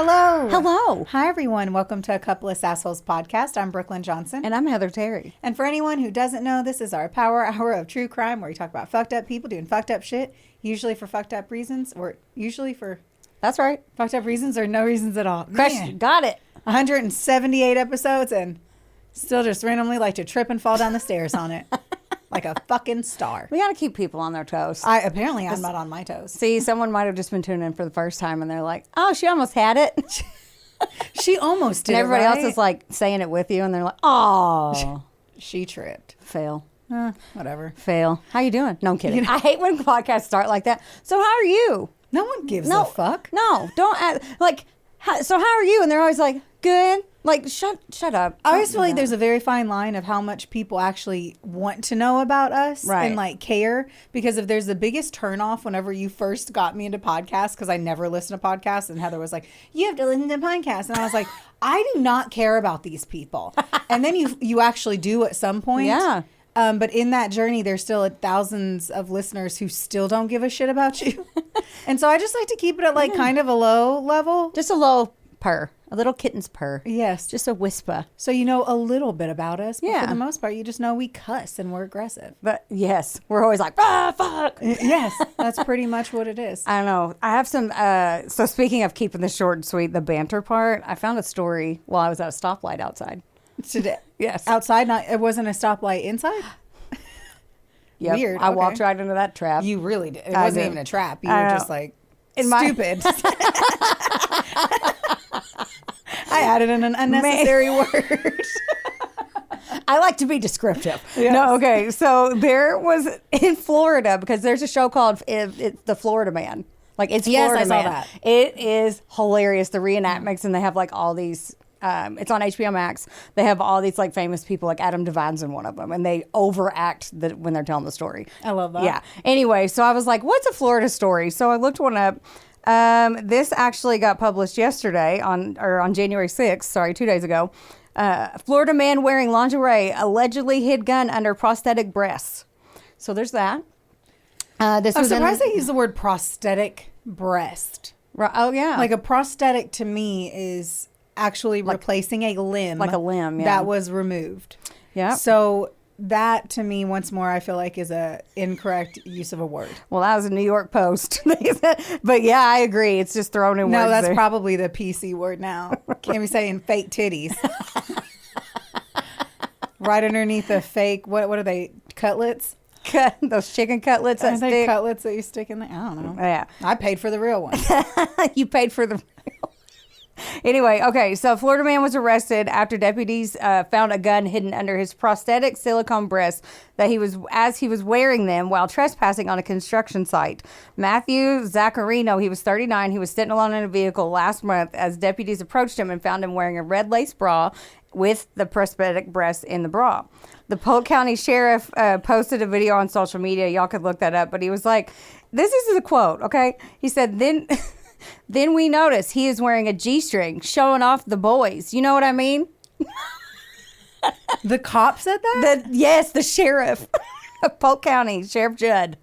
Hello. Hello. Hi, everyone. Welcome to A Couple of Sassholes podcast. I'm Brooklyn Johnson. And I'm Heather Terry. And for anyone who doesn't know, this is our power hour of true crime where we talk about fucked up people doing fucked up shit, usually for fucked up reasons, or usually for That's right. fucked up reasons or no reasons at all. Question. Got it. 178 episodes and still just randomly like to trip and fall down the stairs on it. Like a fucking star. We got to keep people on their toes. Apparently I'm not on my toes. See, someone might have just been tuning in for the first time and they're like, oh, she almost had it. She almost did. And everybody right? else is like saying it with you and they're like, oh. She tripped. Fail. Whatever. Fail. How you doing? No, I'm kidding. I hate when podcasts start like that. So how are you? No one gives a fuck. No, don't ask. Like, so how are you? And they're always like, good. Like, shut up. I always feel like there's a very fine line of how much people actually want to know about us and like care. Because if there's the biggest turnoff whenever you first got me into podcasts, because I never listened to podcasts, and Heather was like, you have to listen to podcasts. And I was like, I do not care about these people. And then you actually do at some point. Yeah. But in that journey, there's still thousands of listeners who still don't give a shit about you. And so I just like to keep it at like kind of a low level. Just a low purr. A little kitten's purr. Yes. Just a whisper. So you know a little bit about us. But Yeah. for the most part, you just know we cuss and we're aggressive. But yes, we're always like, ah, fuck. Yes, that's pretty much what it is. I know. I have some, so speaking of keeping this short and sweet, the banter part, I found a story while I was at a stoplight outside. Today. Yes. Outside, it wasn't a stoplight inside? Yep. Weird. I okay. walked right into that trap. You really did. It I wasn't did. even a trap. You I were know. just like, In stupid. I added in an unnecessary word. I like to be descriptive. Yes. No, okay. So there was in Florida, because there's a show called it's The Florida Man. Like, it's Yes, Florida I saw Man. that. It is hilarious. The reenactments, and they have like all these. It's on HBO Max. They have all these like famous people, like Adam Devine's in one of them, and they overact when they're telling the story. I love that. Yeah. Anyway, so I was like, "What's a Florida story?" So I looked one up. This actually got published yesterday on January 6th. Sorry, 2 days ago. Florida man wearing lingerie allegedly hid gun under prosthetic breasts. So there's that. I'm surprised they use the word prosthetic breast. Oh yeah. Like a prosthetic to me is actually replacing a limb. Like a limb, yeah. That was removed. Yeah. So that to me, once more, I feel like is a incorrect use of a word. Well, that was a New York Post. But yeah, I agree. It's just thrown in words. No, that's there. probably the PC word now. Can't be saying fake titties. Right underneath the fake, what are they, cutlets? Those chicken cutlets that Are they stick. cutlets that you stick in there? I don't know. Yeah. I paid for the real one. You paid for the. Anyway, okay, so Florida man was arrested after deputies found a gun hidden under his prosthetic silicone breast that he was wearing them while trespassing on a construction site. Matthew Zaccarino, he was 39. He was sitting alone in a vehicle last month as deputies approached him and found him wearing a red lace bra with the prosthetic breast in the bra. The Polk County Sheriff posted a video on social media. Y'all could look that up, but he was like, this is the quote, okay? He said, Then we notice he is wearing a G-string, showing off the boys. You know what I mean? The cop said that? Yes, the sheriff of Polk County, Sheriff Judd,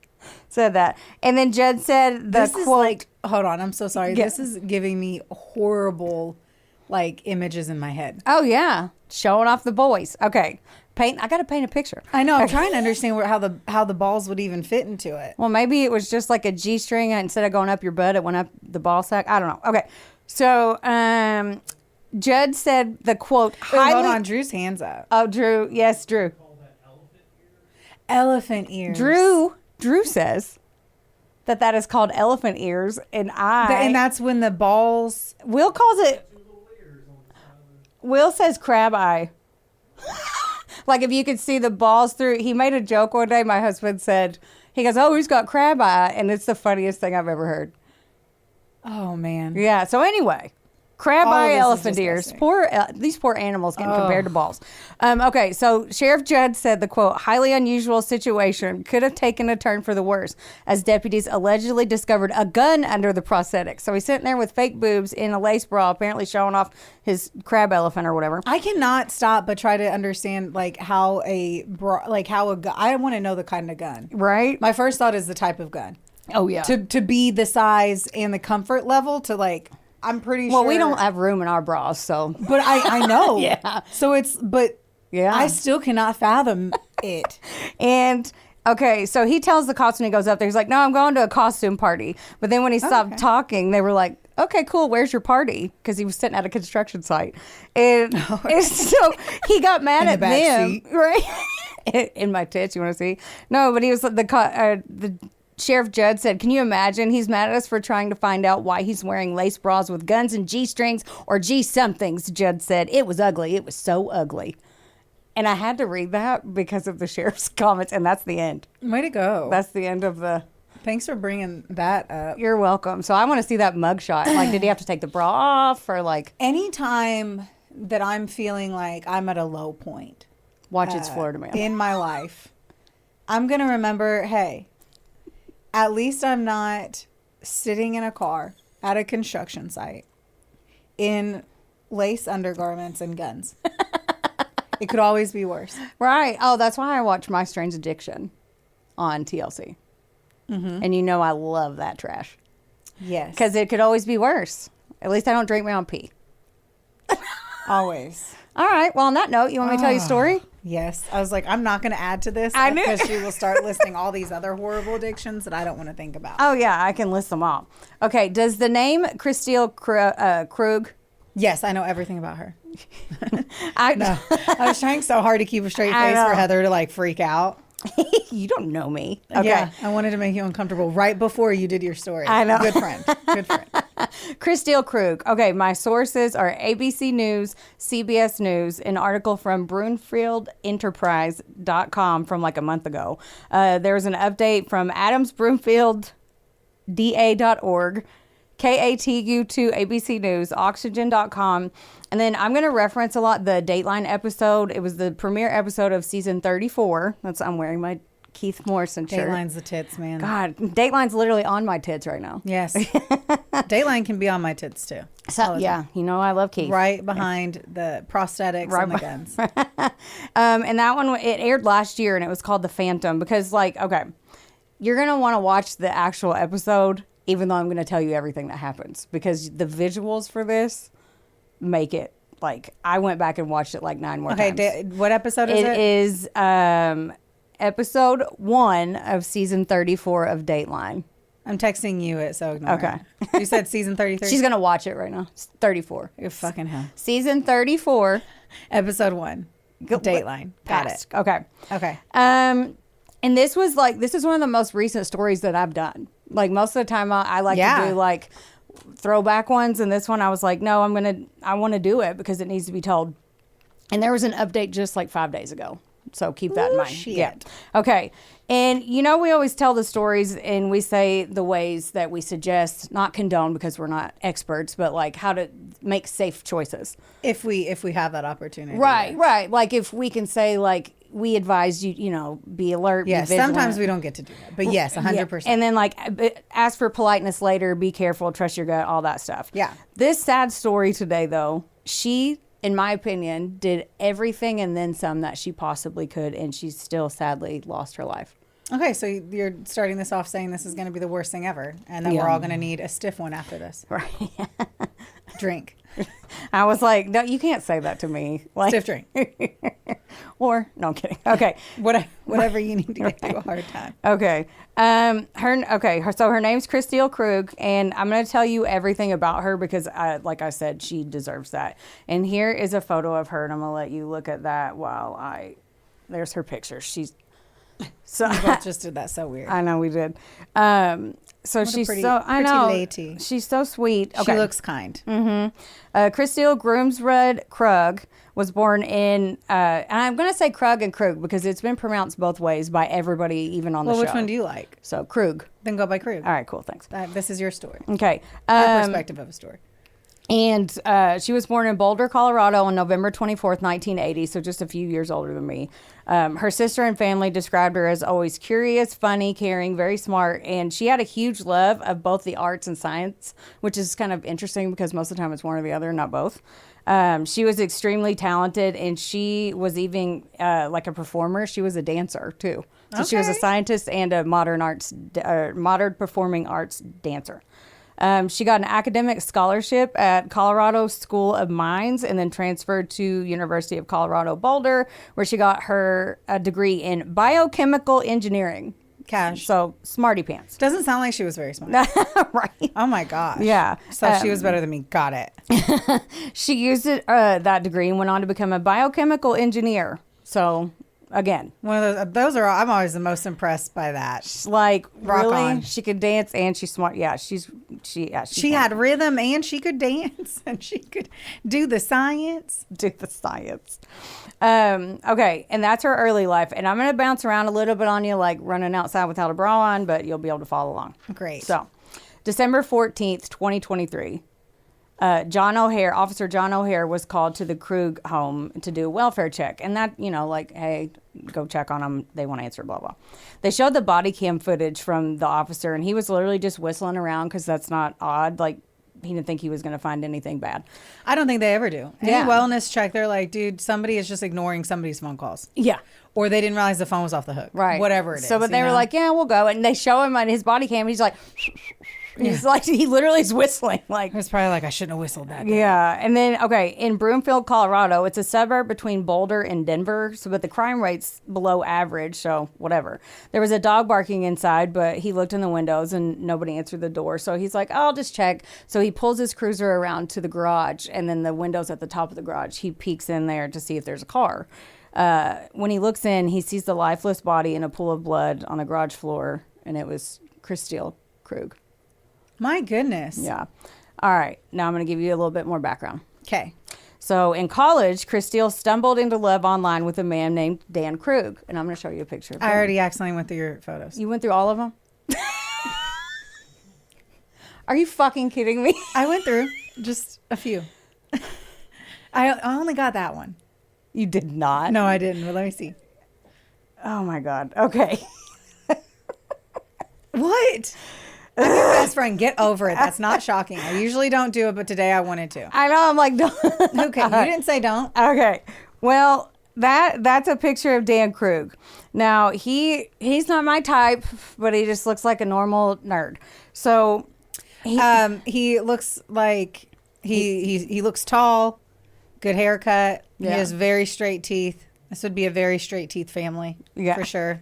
said that. And then Judd said This quote. is like, hold on, I'm so sorry. Yeah. This is giving me horrible, like, images in my head. Oh, yeah, showing off the boys. Okay, I got to paint a picture. I know. I'm trying to understand how the balls would even fit into it. Well, maybe it was just like a G-string. Instead of going up your butt, it went up the ball sack. I don't know. Okay, so Judd said the quote. Hold on, Drew's hands up. Oh, Drew. Yes, Drew. Elephant ears. Drew says that is called elephant ears, and that's when the balls. Will calls it. Will says crab eye. Like if you could see the balls through. He made a joke one day. My husband said, he goes, "Oh, he's got crab eye," and it's the funniest thing I've ever heard. Oh man. Yeah. So anyway. Crab All of eye this is elephant ears. disgusting. These poor animals getting compared to balls. Okay, so Sheriff Judd said the quote, highly unusual situation could have taken a turn for the worse as deputies allegedly discovered a gun under the prosthetic. So he's sitting there with fake boobs in a lace bra, apparently showing off his crab elephant or whatever. I cannot stop but try to understand how a gun. I want to know the kind of gun. Right? My first thought is the type of gun. Oh yeah. To be the size and the comfort level to I'm pretty sure. Well, we don't have room in our bras, so. But I know. Yeah. So I still cannot fathom it. And okay, so he tells the cops when he goes up there, he's like, no, I'm going to a costume party. But then when he stopped talking, they were like, okay, cool, where's your party? Because he was sitting at a construction site. And so he got mad at them. Right? In my tits, you want to see? No, but he was the Sheriff Judd said, can you imagine? He's mad at us for trying to find out why he's wearing lace bras with guns and G-strings or G-somethings, Judd said. It was ugly. It was so ugly. And I had to read that because of the sheriff's comments, and that's the end. Way to go. That's the end of the... Thanks for bringing that up. You're welcome. So I want to see that mugshot. Like, did he have to take the bra off or like... Anytime that I'm feeling like I'm at a low point... Watch It's Florida Man. In my life, I'm going to remember, hey, at least I'm not sitting in a car at a construction site in lace undergarments and guns. It could always be worse. Right. Oh, that's why I watch My Strange Addiction on TLC. Mm-hmm. And you know I love that trash. Yes. Because it could always be worse. At least I don't drink my own pee. Always. All right. Well, on that note, you want me to tell you a story? Yes. I was like, I'm not going to add to this. I knew. Because she will start listing all these other horrible addictions that I don't want to think about. Oh, yeah. I can list them all. Okay. Does the name Kristil Krug... Yes, I know everything about her. I was trying so hard to keep a straight face for Heather to like freak out. You don't know me. Okay. Yeah, I wanted to make you uncomfortable right before you did your story. I know. Good friend. Good friend. Kristil Krug. Okay, my sources are ABC News, CBS News, an article from BroomfieldEnterprise.com from like a month ago. There was an update from AdamsBroomfieldDA.org, KATU2 ABC News, Oxygen.com. And then I'm going to reference a lot the Dateline episode. It was the premiere episode of season 34. I'm wearing my Keith Morrison shirt. Dateline's the tits, man. God, Dateline's literally on my tits right now. Yes. Dateline can be on my tits too. So, yeah, you know I love Keith. Right behind the prosthetics and the guns. And that one, it aired last year and it was called The Phantom because okay, you're going to want to watch the actual episode even though I'm going to tell you everything that happens because the visuals for this make it like I went back and watched it like 9 more times. Okay, what episode is it? It is episode 1 of season 34 of Dateline. I'm texting you it, so ignore it. You said season 33? She's going to watch it right now. It's 34. You're fucking hell. Season 34. Episode 1. Dateline. Got it. Okay. Okay. And this is one of the most recent stories that I've done. Like most of the time I like to do like throwback ones, and this one I was like, no, I want to do it because it needs to be told. And there was an update just like 5 days ago. So keep that in mind. Shit. Yeah. Okay. And we always tell the stories and we say the ways that we suggest, not condone because we're not experts, but like how to make safe choices. If we have that opportunity. Right, right. Like if we can say like we advise you, be alert. Yes, sometimes we don't get to do that. But yes, 100%. Yeah. And then like ask for politeness later, be careful, trust your gut, all that stuff. Yeah. This sad story today though, she, in my opinion, did everything and then some that she possibly could, and she still sadly lost her life. Okay, so you're starting this off saying this is going to be the worst thing ever, and then we're all going to need a stiff one after this. Right. Drink. I was like, no, you can't say that to me. Like, stiff drink. No, I'm kidding. Okay. Whatever you need to get through a hard time. Okay. So her name's Kristil Krug, and I'm going to tell you everything about her because, like I said, she deserves that. And here is a photo of her, and I'm going to let you look at that there's her picture. So we both just did that so weird. I know we did. So she's pretty, so I know lady. She's so sweet. Okay. She looks kind. Mm-hmm. Kristil Krug was born in, and I'm going to say Krug and Krug because it's been pronounced both ways by everybody, even on the show. Well, which one do you like? So Krug. Then go by Krug. All right, cool. Thanks. This is your story. Okay. Our perspective of a story. And she was born in Boulder, Colorado on November 24th, 1980, so just a few years older than me. Her sister and family described her as always curious, funny, caring, very smart, and she had a huge love of both the arts and science, which is kind of interesting because most of the time it's one or the other, not both. She was extremely talented, and she was even like a performer. She was a dancer, too. So She was a scientist and a modern performing arts dancer. She got an academic scholarship at Colorado School of Mines and then transferred to University of Colorado Boulder, where she got her degree in biochemical engineering. Cash. So, smarty pants. Doesn't sound like she was very smart. Right. Oh, my gosh. Yeah. So she was better than me. Got it. She used that degree and went on to become a biochemical engineer. So, again. One of those are, I'm always the most impressed by that. Like, Rock really? on. She could dance and she's smart. Yeah, she's She smart. had rhythm and she could dance and she could do the science. Do the science. Okay, and that's her early life. And I'm going to bounce around a little bit on you, like running outside without a bra on, but you'll be able to follow along. Great. So, December 14th, 2023, Officer John O'Hare was called to the Krug home to do a welfare check. And that, like, hey, go check on them. They want to answer, blah, blah. They showed the body cam footage from the officer, and he was literally just whistling around because that's not odd. Like, he didn't think he was going to find anything bad. I don't think they ever do. Any Yeah. wellness check, they're like, dude, somebody is just ignoring somebody's phone calls. Yeah. Or they didn't realize the phone was off the hook. Right. Whatever it is. So, but they were like, yeah, we'll go. And they show him on his body cam. He's like, he literally is whistling. Like, It's probably like, I shouldn't have whistled that. yeah. And then, okay, in Broomfield, Colorado, it's a suburb between Boulder and Denver. So, but the crime rate's below average. So, whatever. There was a dog barking inside, but he looked in the windows and nobody answered the door. So he's like, I'll just check. So he pulls his cruiser around to the garage, and then the windows at the top of the garage, he peeks in there to see if there's a car. When he looks in, he sees the lifeless body in a pool of blood on the garage floor, and it was Kristil Krug. My goodness. Yeah. All right. Now I'm going to give you a little bit more background. Okay. So in college, Kristil stumbled into love online with a man named Dan Krug. And I'm going to show you a picture of him. I already accidentally went through your photos. You went through all of them? Are you fucking kidding me? I went through just a few. I only got that one. You did not? No, I didn't. But let me see. Oh my God. Okay. What? I'm your best friend. Get over it. That's not shocking. I usually don't do it, but today I wanted to. I know. I'm like, don't. Okay. You didn't say don't. Okay. Well, that's a picture of Dan Krug. Now, he's not my type, but he just looks like a normal nerd. So he looks like he looks tall, good haircut. Yeah. He has very straight teeth. This would be a very straight teeth family, for sure.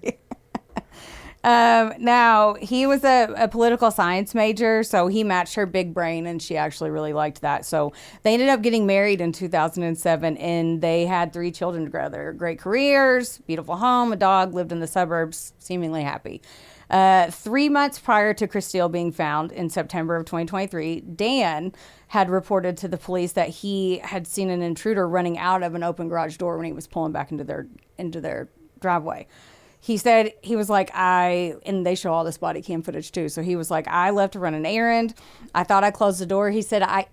Now, he was a political science major, so he matched her big brain, and she actually really liked that. So they ended up getting married in 2007, and they had 3 children together. Great careers, beautiful home, a dog, lived in the suburbs, seemingly happy. 3 months prior to Kristil being found in September of 2023, Dan had reported to the police that he had seen an intruder running out of an open garage door when he was pulling back into their driveway. He said, he was like, and they show all this body cam footage too. So he was like, I left to run an errand. I thought I closed the door. He said, I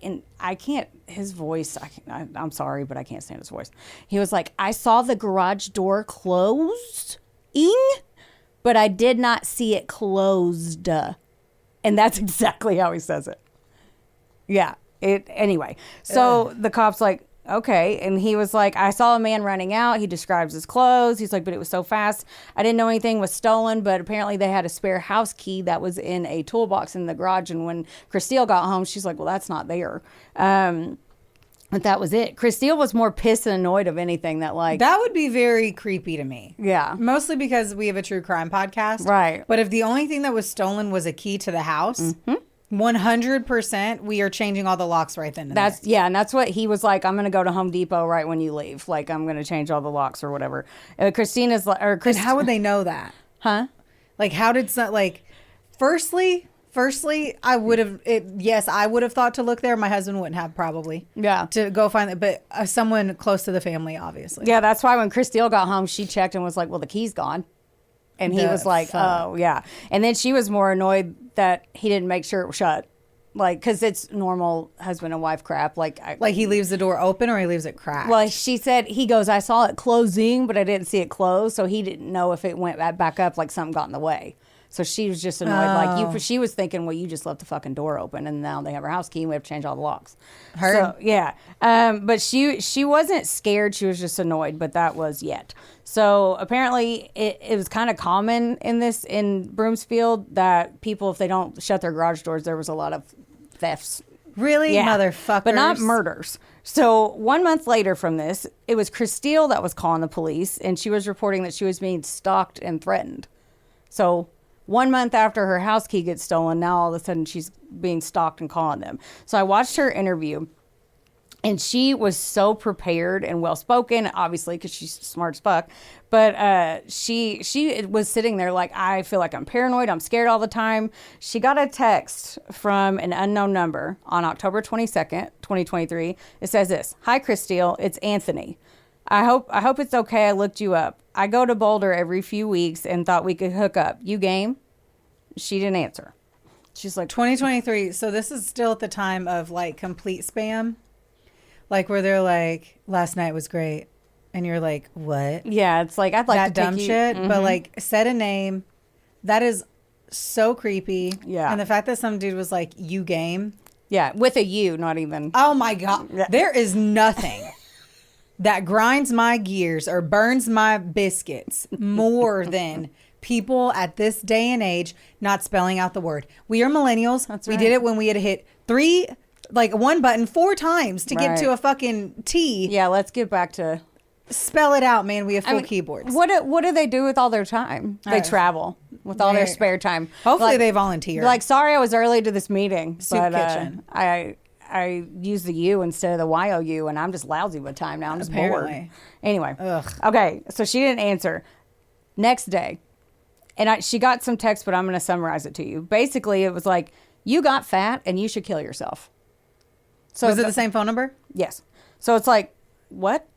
can't, his voice, I'm sorry, but I can't stand his voice. He was like, I saw the garage door closed, but I did not see it closed. And that's exactly how he says it. Yeah. Anyway. So the cop's like, okay. And he was like, I saw a man running out. He describes his clothes. He's like, but it was so fast. I didn't know anything was stolen, but apparently they had a spare house key that was in a toolbox in the garage. And when Kristil got home, she's like, well, that's not there. But that was it. Kristil was more pissed and annoyed of anything that That would be very creepy to me. Yeah. Mostly because we have a true crime podcast. Right. But if the only thing that was stolen was a key to the house, 100% we are changing all the locks right then and there. Yeah, and that's what he was like, I'm going to go to Home Depot right when you leave. Like, I'm going to change all the locks or whatever. Christina's like, And how would they know that? Huh? Like, how did firstly, I would have, I would have thought to look there. My husband wouldn't have probably. Yeah. To go find it. But someone close to the family, obviously. Yeah, that's why when Kristil got home, she checked and was like, well, the key's gone. And he was like, oh, yeah. And then she was more annoyed that he didn't make sure it was shut. Like, because it's normal husband and wife crap. Like he leaves the door open or he leaves it cracked? Well, she said, he goes, I saw it closing, but I didn't see it close. So he didn't know if it went back up, like something got in the way. So she was just annoyed. She was thinking, well, you just left the fucking door open and now they have her house key and we have to change all the locks. So, yeah. But she wasn't scared. She was just annoyed, but that was yet. So apparently it was kind of common in Broomfield that people, if they don't shut their garage doors, there was a lot of thefts. Really? Yeah. Motherfuckers. But not murders. So 1 month later from this, it was Kristil that was calling the police, and she was reporting that she was being stalked and threatened. So 1 month after her house key gets stolen, now all of a sudden she's being stalked and calling them. So I watched her interview, and she was so prepared and well-spoken, obviously, because she's smart as fuck. But she was sitting there like, I feel like I'm paranoid. I'm scared all the time. She got a text from an unknown number on October 22nd, 2023. It says this: "Hi, Kristil. It's Anthony. I hope it's okay. I looked you up. I go to Boulder every few weeks and thought we could hook up. You game?" She didn't answer. She's like, 2023. So this is still at the time of like complete spam. Like where they're like, last night was great. And you're like, what? yeah, it's like, I'd like That to take dumb you. shit. Mhm. But like, said a name. That is so creepy. Yeah. And the fact that some dude was like, you game. Yeah, with a U, not even. Oh my God. Yeah. There is nothing that grinds my gears or burns my biscuits more than people at this day and age not spelling out the word. We are millennials. That's We right. did it when we had to hit one button 4 times to get Right. to a fucking T. Yeah, let's get back to... Spell it out, man. We have full I mean, keyboards. What do they do with all their time? They travel with all their spare time. Hopefully Like- they volunteer. Like, sorry I was early to this meeting, Soup but kitchen. I use the U instead of the YOU, and I'm just lousy with time now. I'm just bored. Apparently. Anyway. Ugh. Okay, so she didn't answer. Next day, and she got some text, but I'm going to summarize it to you. Basically, it was like, you got fat and you should kill yourself. So Was it the same phone number? Yes. So it's like, what?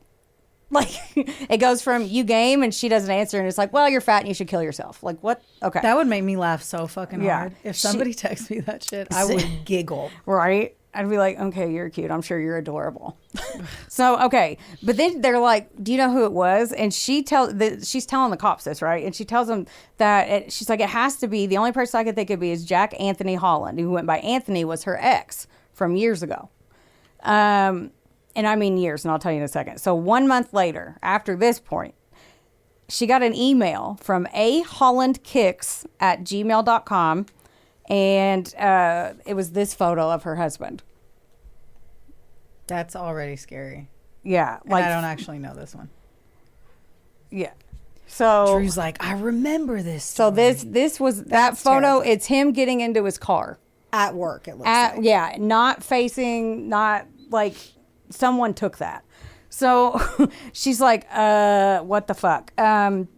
Like, it goes from you game and she doesn't answer, and it's like, well, you're fat and you should kill yourself. Like, what? Okay. That would make me laugh so fucking Yeah. hard. If somebody texts me that shit, I would giggle. Right? I'd be like, okay, you're cute. I'm sure you're adorable. So, okay. But then they're like, do you know who it was? And she's telling the cops this, right? And she tells them that she's like, it has to be, the only person I could think of is Jack Anthony Holland, who went by Anthony, was her ex from years ago. And I mean years, and I'll tell you in a second. So 1 month later, after this point, she got an email from ahollandkicks@gmail.com, and it was this photo of her husband. That's already scary. Yeah. Like, I don't actually know this one. Yeah. So Drew's like, I remember this. So story. this was that That's photo. terrifying. It's him getting into his car. At work, it looks like. Yeah, not facing, not like someone took that. So she's like, what the fuck? And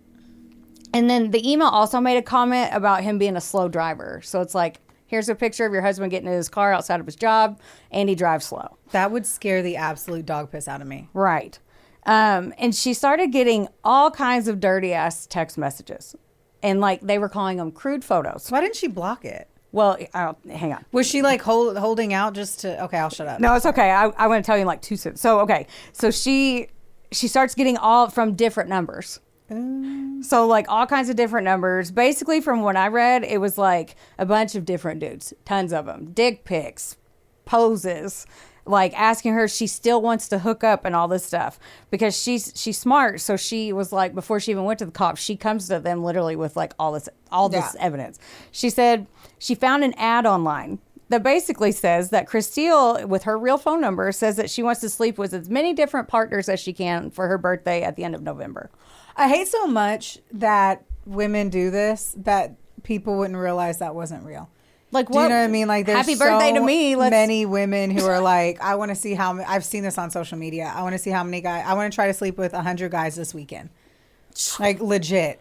then the email also made a comment about him being a slow driver. So it's like, here's a picture of your husband getting in his car outside of his job, and he drives slow. That would scare the absolute dog piss out of me. Right. And she started getting all kinds of dirty ass text messages. And like, they were calling them crude photos. Why didn't she block it? Well, hang on. Was she like holding out just to? Okay, I'll shut up. No, it's okay. I want to tell you in like 2 cents. So, okay. So she starts getting all from different numbers. So like all kinds of different numbers. Basically, from what I read, it was like a bunch of different dudes. Tons of them. Dick pics, poses, like asking her if she still wants to hook up and all this stuff. Because she's smart. So she was like, before she even went to the cops, she comes to them literally with like all this evidence. She said she found an ad online that basically says that Kristil, with her real phone number, says that she wants to sleep with as many different partners as she can for her birthday at the end of November. I hate so much that women do this that people wouldn't realize that wasn't real. Like, Do you know what I mean? Like, there's Happy birthday to me. Many women who are like, I want to see how I've seen this on social media. I want to see how many guys. I want to try to sleep with 100 guys this weekend. Like, legit.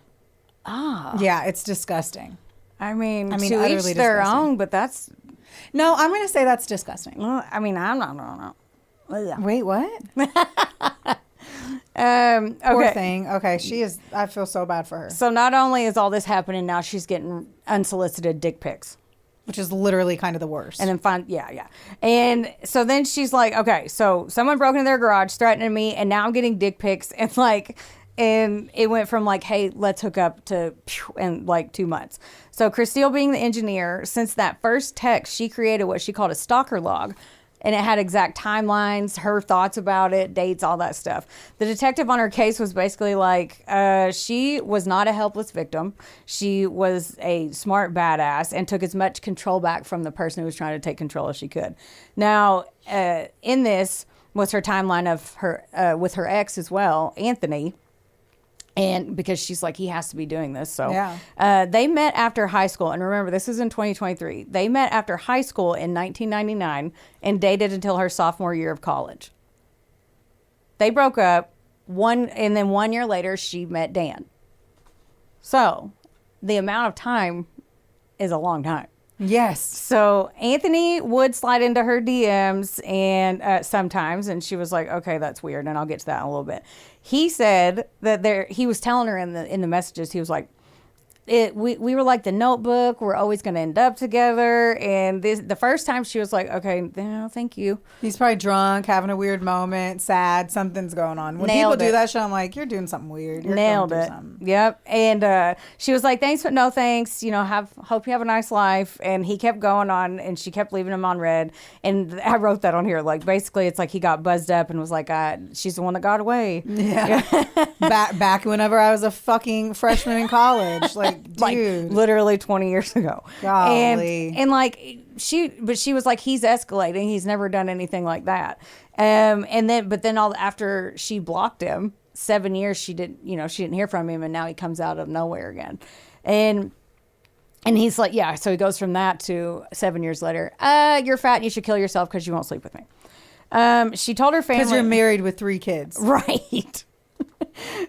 Yeah, it's disgusting. I mean, to utterly each their disgusting. own, but that's. No, I'm going to say that's disgusting. Well, I mean, I'm not. Wait, what? Okay. Poor thing. Okay, she is. I feel so bad for her. So not only is all this happening now, she's getting unsolicited dick pics. Which is literally kind of the worst. And then yeah. And so then she's like, okay, so someone broke into their garage threatening me, and now I'm getting dick pics, and it went from like, hey, let's hook up to in like 2 months. So Kristil, being the engineer, since that first text, she created what she called a stalker log And it had exact timelines, her thoughts about it, dates, all that stuff. The detective on her case was basically like, she was not a helpless victim. She was a smart badass and took as much control back from the person who was trying to take control as she could. Now, in this was her timeline of her with her ex as well, Anthony. And because she's like, he has to be doing this. So they met after high school. And remember, this is in 2023. They met after high school in 1999 and dated until her sophomore year of college. They broke up and then 1 year later, she met Dan. So the amount of time is a long time. Yes. So Anthony would slide into her DMs and sometimes, and she was like, okay, that's weird. And I'll get to that in a little bit. He said that he was telling her in the messages, he was like, we were like the Notebook. We're always going to end up together. And the first time she was like, okay, no, thank you. He's probably drunk, having a weird moment, sad, something's going on. When people do that shit, I'm like, you're doing something weird. You're Nailed it. Yep. And she was like, thanks, but no thanks. You know, hope you have a nice life. And he kept going on, and she kept leaving him on red. And I wrote that on here. Like, basically, it's like he got buzzed up and was like, she's the one that got away. Yeah. back whenever I was a fucking freshman in college. Like, dude. Like literally 20 years ago. Golly. And like she was like, he's escalating. He's never done anything like that. But then after she blocked him, 7 years, she didn't hear from him. And now he comes out of nowhere again. And he's like, yeah. So he goes from that to 7 years later. You're fat and you should kill yourself because you won't sleep with me. She told her family. Because you're married with 3 kids. Right.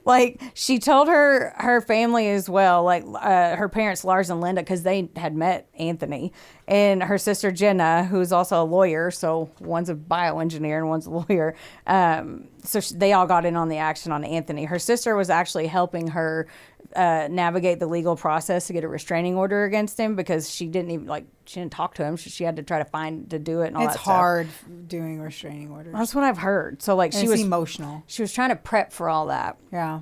Like, she told her family as well, like her parents, Lars and Linda, because they had met Anthony, and her sister Jenna, who's also a lawyer. So one's a bioengineer and one's a lawyer. So they all got in on the action on Anthony. Her sister was actually helping her navigate the legal process to get a restraining order against him, because she didn't talk to him. She had to try to do it and all that stuff. It's hard doing restraining orders. That's what I've heard. So like, she was emotional. She was trying to prep for all that. Yeah.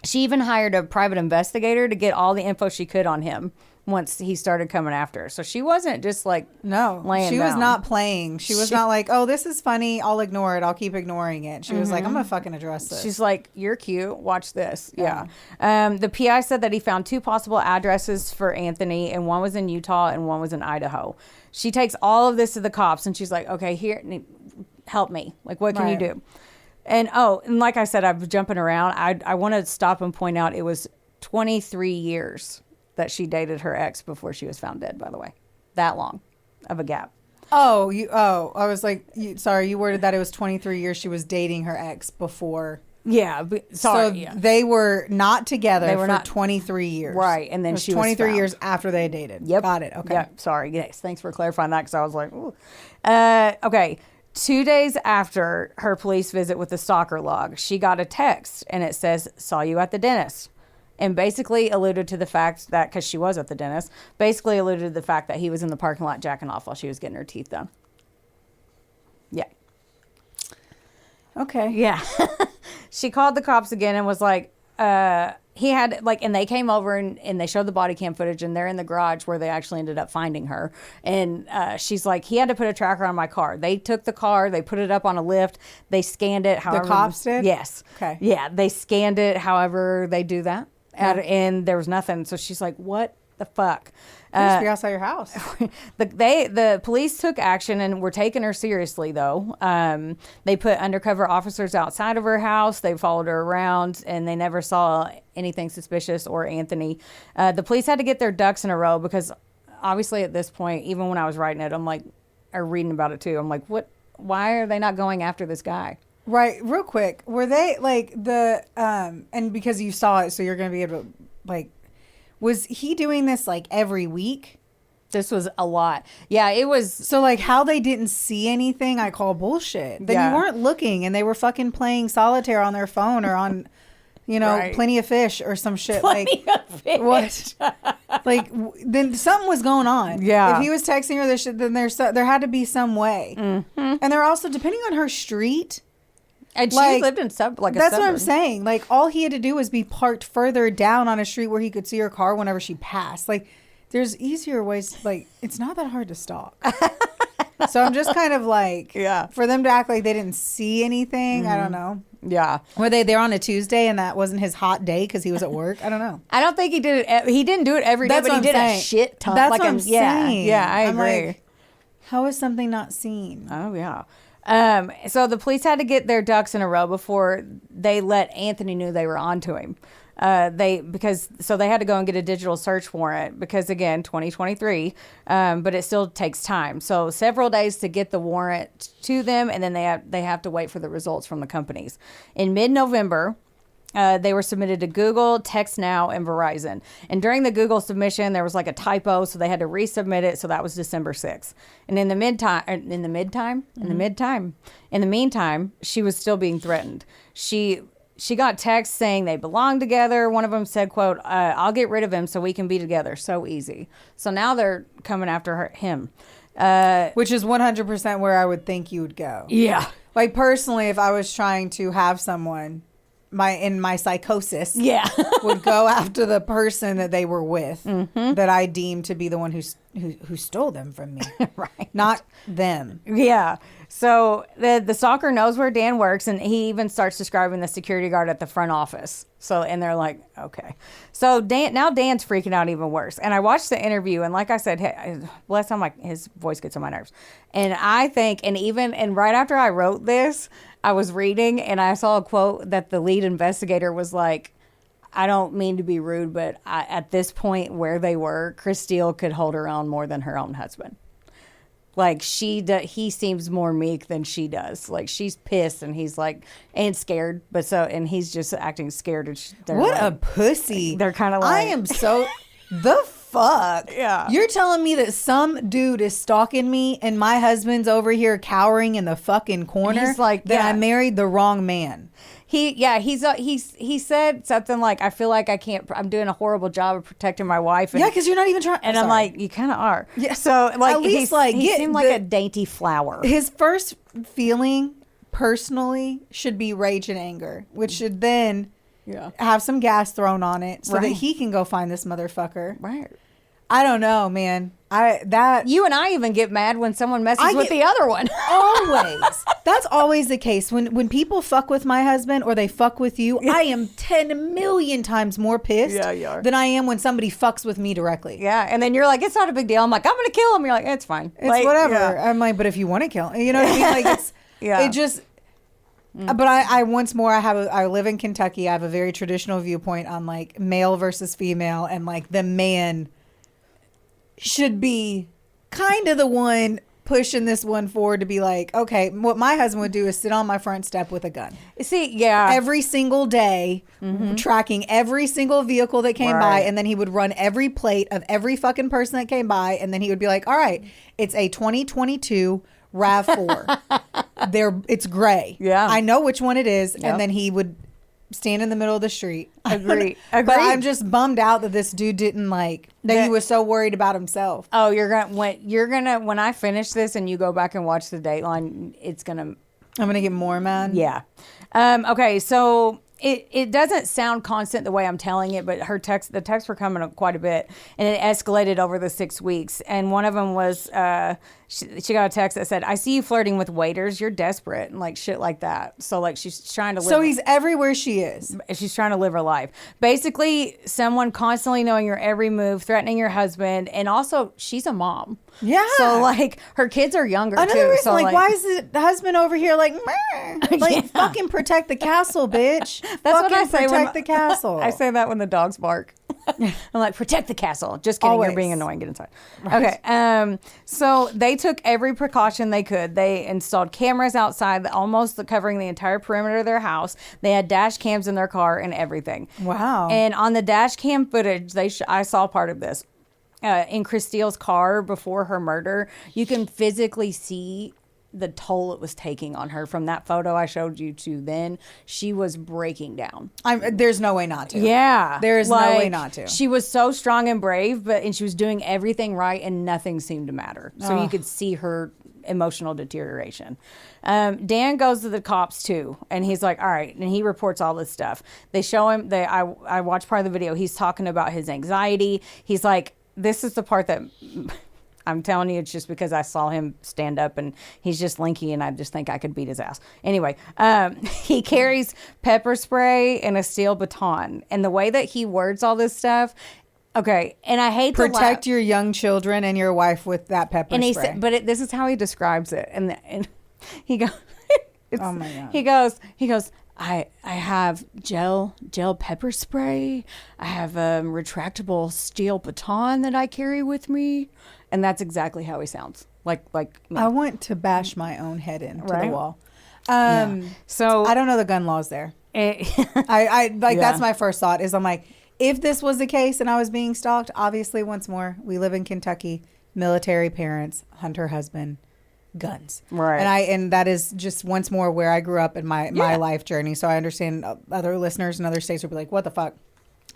She even hired a private investigator to get all the info she could on him once he started coming after her. So she wasn't just like, laying she down. was not playing. She was not like, oh, this is funny, I'll ignore it, I'll keep ignoring it. She was like, I'm gonna fucking address this. She's like, you're cute, watch this. Yeah. The PI said that he found 2 possible addresses for Anthony, and one was in Utah and one was in Idaho. She takes all of this to the cops, and she's like, okay, here, help me. Like, what can you do? And like I said, I'm jumping around. I want to stop and point out it was 23 years that she dated her ex before she was found dead, by the way. That long of a gap. I was like, sorry, you worded that it was 23 years she was dating her ex before. Yeah. They were not together for 23 years. Right. And then she was 23 years after they dated. Yep. Got it. Okay. Yep. Sorry. Yes. Thanks for clarifying that, because I was like, ooh. Okay. 2 days after her police visit with the stalker log, she got a text, and it says, saw you at the dentist. And basically alluded to the fact that, because she was at the dentist, basically alluded to the fact that he was in the parking lot jacking off while she was getting her teeth done. Yeah. Okay. Yeah. She called the cops again and was like, he had, like, and they came over and they showed the body cam footage, and they're in the garage where they actually ended up finding her. And she's like, he had to put a tracker on my car. They took the car, they put it up on a lift, they scanned it. However, the cops did? Yes. Okay. Yeah, they scanned it, however they do that. And there was nothing. So she's like, what the fuck? You used to be outside your house. The police took action and were taking her seriously, though. They put undercover officers outside of her house. They followed her around, and they never saw anything suspicious or Anthony. The police had to get their ducks in a row, because obviously at this point, even when I was writing it, I'm like, or reading about it too, I'm like, what? Why are they not going after this guy? Right. Real quick. Were they like and because you saw it, so you're going to be able to, like, was he doing this like every week? This was a lot. Yeah, it was. So like, how they didn't see anything, I call bullshit. Then you weren't looking, and they were fucking playing solitaire on their phone or on, Plenty of Fish or some shit. Plenty of Fish. What? Like, then something was going on. Yeah. If he was texting her this shit, then there had to be some way. Mm-hmm. And they're also, depending on her street. And she lived in a suburb. That's what I'm saying. Like, all he had to do was be parked further down on a street where he could see her car whenever she passed. Like, there's easier ways. Like, it's not that hard to stalk. So I'm just kind of like, Yeah. for them to act like they didn't see anything, I don't know. Yeah. Were they there on a Tuesday and that wasn't his hot day because he was at work? I don't know. I don't think he did it. He didn't do it every day, That's but what he I'm did saying. a shit ton. That's like what I'm saying. Yeah, I I'm agree. like, how is something not seen? Oh, yeah. So the police had to get their ducks in a row before they let Anthony knew they were onto him. They had to go and get a digital search warrant because, again, 2023, but it still takes time. So several days to get the warrant to them, and then they have to wait for the results from the companies. In mid-November, they were submitted to Google, TextNow, and Verizon. And during the Google submission, there was like a typo, so they had to resubmit it. So that was December 6th. And in the meantime, she was still being threatened. She got texts saying they belong together. One of them said, quote, I'll get rid of him so we can be together. So easy. So now they're coming after him. Which is 100% where I would think you would go. Yeah. Like, personally, if I was trying to have someone, in my psychosis, would go after the person that they were with, that I deemed to be the one who stole them from me. Right. Not them. Yeah. So the stalker knows where Dan works, and he even starts describing the security guard at the front office. So, and they're like, okay. So Dan's freaking out even worse. And I watched the interview, and like I said, last time, like, his voice gets on my nerves. And I think, and right after I wrote this, I was reading, and I saw a quote that the lead investigator was like, I don't mean to be rude, but at this point where they were, Kristil could hold her own more than her own husband. Like, he seems more meek than she does. Like, she's pissed, and he's like, and scared, and he's just acting scared. What a pussy. They're kind of like, I am so, the fuck? Yeah. You're telling me that some dude is stalking me and my husband's over here cowering in the fucking corner? He's like, that yeah. I married the wrong man. He said something like, I feel like I'm doing a horrible job of protecting my wife. And, yeah, because you're not even trying. And I'm like, you kind of are. Yeah. So, like, at least, like, he seemed like a dainty flower. His first feeling, personally, should be rage and anger, which should then have some gas thrown on it so that he can go find this motherfucker. Right. I don't know, man. You and I even get mad when someone messes with the other one. Always. That's always the case. When people fuck with my husband or they fuck with you, I am 10 million times more pissed than I am when somebody fucks with me directly. Yeah, and then you're like, it's not a big deal. I'm like, I'm gonna kill him. You're like, it's fine. It's like, whatever. Yeah. I'm like, but if you want to kill him, you know what I mean? Like, it's it just. But I once more, I live in Kentucky. I have a very traditional viewpoint on, like, male versus female, and, like, the man should be kind of the one pushing this one forward to be like, okay, what my husband would do is sit on my front step with a gun. See, every single day, tracking every single vehicle that came by, and then he would run every plate of every fucking person that came by, and then he would be like, all right, it's a 2022 RAV4. It's gray. Yeah. I know which one it is, and then he would stand in the middle of the street. Agree. But I'm just bummed out that this dude didn't that he was so worried about himself. Oh, when I finish this and you go back and watch the Dateline, I'm gonna get more mad. Yeah. Okay, so it doesn't sound constant the way I'm telling it, but the texts were coming quite a bit, and it escalated over the 6 weeks. And one of them was she got a text that said, I see you flirting with waiters. You're desperate, and like shit like that. So like she's trying to live. So he's everywhere she is. She's trying to live her life. Basically, someone constantly knowing your every move, threatening your husband, and also she's a mom. Yeah. So like her kids are younger too. Another reason, so like, why is the husband over here like, fucking protect the castle, bitch. That's fucking what I say. Protect the castle. I say that when the dogs bark. I'm like, protect the castle. Just kidding. Always. You're being annoying. Get inside. Right. Okay. So they took every precaution they could. They installed cameras outside, almost covering the entire perimeter of their house. They had dash cams in their car and everything. Wow. And on the dash cam footage, I saw part of this. In Kristil's car before her murder, you can physically see the toll it was taking on her. From that photo I showed you to then, she was breaking down. There's no way not to. Yeah. There's no way not to. She was so strong and brave, and she was doing everything right, and nothing seemed to matter. So you could see her emotional deterioration. Dan goes to the cops too, and he's like, all right, and he reports all this stuff. They show him, I watched part of the video, he's talking about his anxiety. He's like, this is the part that I'm telling you, it's just because I saw him stand up and he's just lanky and I just think I could beat his ass. Anyway, he carries pepper spray and a steel baton. And the way that he words all this stuff, okay, and I hate to protect your young children and your wife with that pepper spray. This is how he describes it. And he goes, oh my God. He goes, I have gel pepper spray. I have a retractable steel baton that I carry with me. And that's exactly how he sounds. Like me. I want to bash my own head into the wall. So I don't know the gun laws there. That's my first thought is I'm like, if this was the case and I was being stalked, obviously once more, we live in Kentucky, military parents, hunter husband, guns. Right. And that is just once more where I grew up in my life journey. So I understand other listeners in other states would be like, what the fuck?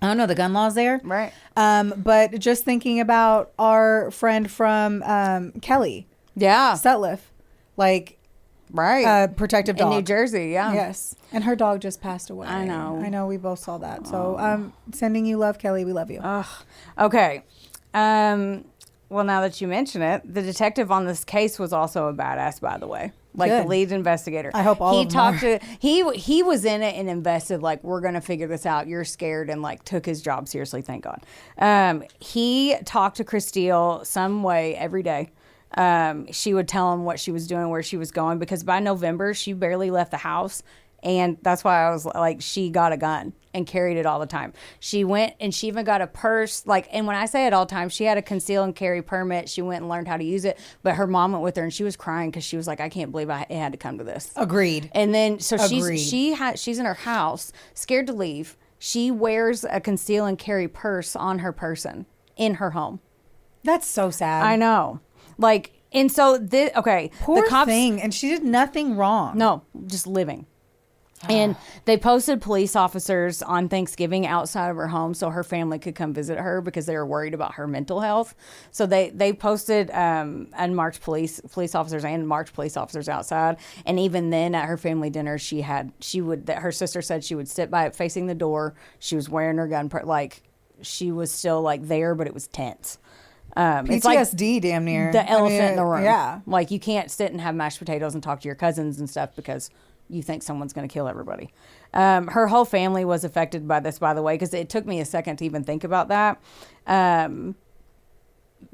I don't know the gun laws there. Right. But just thinking about our friend from Kelly. Yeah. Sutliff. Like, right. Protective dog. In New Jersey, yeah. Yes. And her dog just passed away. I know. We both saw that. So sending you love, Kelly. We love you. Okay. Well, now that you mention it, the detective on this case was also a badass, by the way. Like Good. the lead investigator. I hope all he of them talked are. to he was in it and invested. Like, we're gonna figure this out. You're scared, and like took his job seriously. Thank God. He talked to Kristil some way every day. She would tell him what she was doing, where she was going, because by November she barely left the house. And that's why I was like, she got a gun and carried it all the time. She went and she even got a purse. Like, and when I say at all times, she had a conceal and carry permit. She went and learned how to use it. But her mom went with her and she was crying because she was like, I can't believe it had to come to this. Agreed. And then so Agreed. she's in her house, scared to leave. She wears a conceal and carry purse on her person in her home. That's so sad. I know. Like, and so Poor the cops, thing. And she did nothing wrong. no, just living. And they posted police officers on Thanksgiving outside of her home so her family could come visit her because they were worried about her mental health. So they posted unmarked police officers and marked police officers outside. And even then at her family dinner, her sister said she would sit by it facing the door. She was wearing her gun, like she was still like there, but it was tense. It's like PTSD, damn near. the elephant in the room. Yeah. Like, you can't sit and have mashed potatoes and talk to your cousins and stuff because you think someone's going to kill everybody. Her whole family was affected by this, by the way, because it took me a second to even think about that.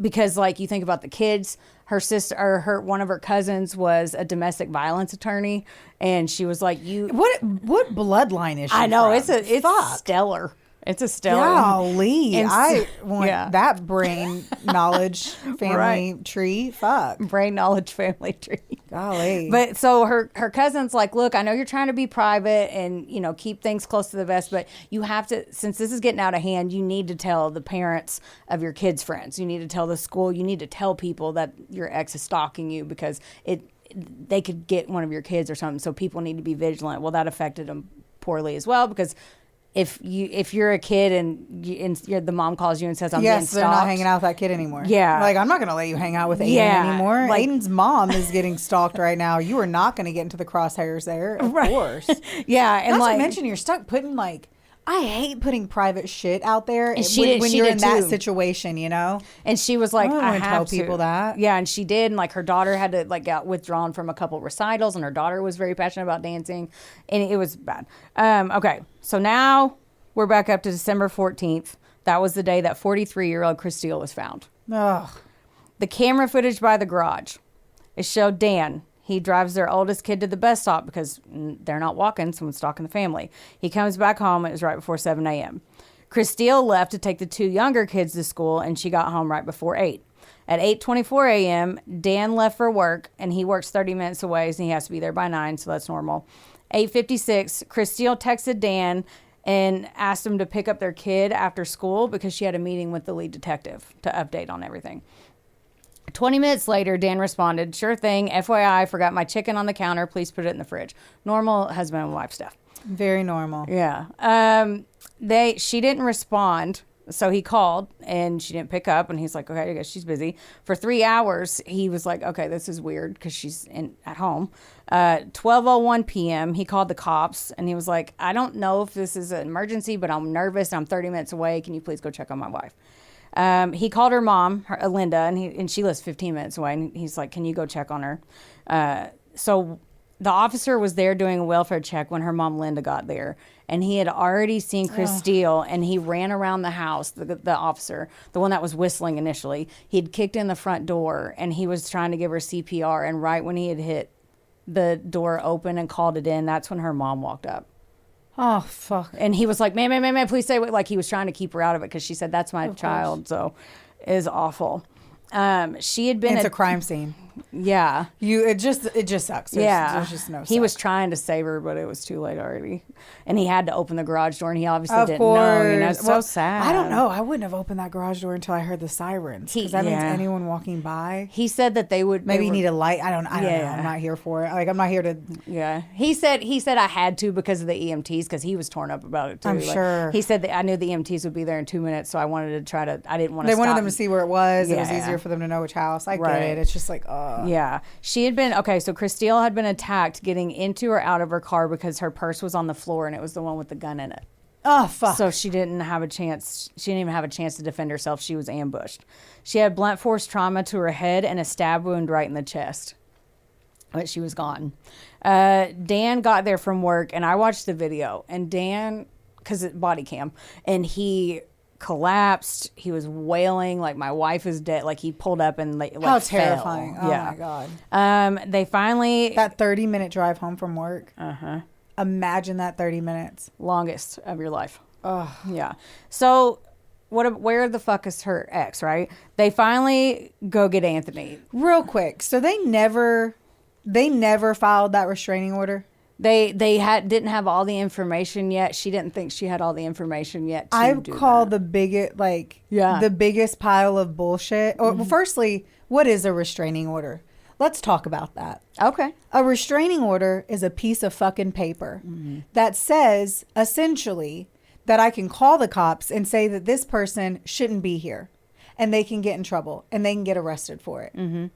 Because, like, you think about the kids, her sister or one of her cousins was a domestic violence attorney, and she was like, What bloodline is she I know, from? it's stellar. It's a stellar. Golly. And I want that brain knowledge family tree. Fuck. Brain knowledge family tree. Golly. But so her cousin's like, look, I know you're trying to be private and, keep things close to the vest, but you have to, since this is getting out of hand, you need to tell the parents of your kids' friends. You need to tell the school. You need to tell people that your ex is stalking you because they could get one of your kids or something. So people need to be vigilant. Well, that affected them poorly as well because if you're a kid and the mom calls you and says, I'm being stalked. They're not hanging out with that kid anymore. Yeah. Like, I'm not going to let you hang out with Aiden anymore. Like, Aiden's mom is getting stalked right now. You are not going to get into the crosshairs there. Of course. Yeah. And not to mention, you're stuck putting, I hate putting private shit out there and when you're in that situation, And she was like, I have tell people that. Yeah, and she did. And like her daughter had to get withdrawn from a couple recitals, and her daughter was very passionate about dancing, and it was bad. Okay, so now we're back up to December 14th. That was the day that 43-year-old Kristil was found. Ugh. The camera footage by the garage, it showed Dan. He drives their oldest kid to the bus stop because they're not walking. Someone's stalking the family. He comes back home. It was right before 7 a.m. Kristil left to take the two younger kids to school, and she got home right before 8. At 8:24 a.m., Dan left for work, and he works 30 minutes away, so he has to be there by 9, so that's normal. 8:56, Kristil texted Dan and asked him to pick up their kid after school because she had a meeting with the lead detective to update on everything. 20 minutes later, Dan responded, sure thing, FYI, I forgot my chicken on the counter. Please put it in the fridge. Normal husband and wife stuff. Very normal. Yeah. She didn't respond, so he called, and she didn't pick up, and he's like, okay, I guess she's busy. For 3 hours, he was like, okay, this is weird because she's at home. 12:01 p.m., he called the cops, and he was like, I don't know if this is an emergency, but I'm nervous, and I'm 30 minutes away. Can you please go check on my wife? He called her mom, Linda, and she lives 15 minutes away. And he's like, can you go check on her? So the officer was there doing a welfare check when her mom, Linda, got there. And he had already seen Kristil, and he ran around the house, the officer, the one that was whistling initially. He'd kicked in the front door, and he was trying to give her CPR. And right when he had hit the door open and called it in, that's when her mom walked up. Oh, fuck. And he was like, man, please stay away. Like, he was trying to keep her out of it because she said, that's my child. So it is awful. She had been... It's a crime scene. Yeah. It just sucks. There's just no He was trying to save her, but it was too late already. And he had to open the garage door, and he obviously of didn't course. know. You know, it's so sad. I don't know. I wouldn't have opened that garage door until I heard the sirens. Because that means anyone walking by. He said that they would... Maybe need a light. I don't know. I'm not here for it. Like, I'm not here to... Yeah. He said I had to because of the EMTs, because he was torn up about it, too. I'm sure. He said that I knew the EMTs would be there in 2 minutes, so I wanted to try to... I didn't want to They wanted them to see where it was. It was easier for them to know which house. I get it. It's just like, Yeah. She had been... Okay, so Kristil had been attacked getting into or out of her car because her purse was on the floor, and it was the one with the gun in it. Oh, fuck. So she didn't have a chance. She didn't even have a chance to defend herself. She was ambushed. She had blunt force trauma to her head and a stab wound right in the chest. But she was gone. Dan got there from work, and I watched the video. And Dan, because it's body cam, and he collapsed. He was wailing like, my wife is dead. Like, he pulled up and like how fell. terrifying. Oh, yeah. my God. They finally... That 30-minute drive home from work. Uh-huh. Imagine that 30 minutes. Longest of your life. Oh. Yeah. So where the fuck is her ex, right? They finally go get Anthony. Real quick. So they never filed that restraining order? They didn't have all the information yet. She didn't think she had all the information yet to do that. The biggest, the biggest pile of bullshit. Well, firstly, what is a restraining order? Let's talk about that. Okay. A restraining order is a piece of fucking paper that says, essentially, that I can call the cops and say that this person shouldn't be here. And they can get in trouble. And they can get arrested for it. Mm-hmm.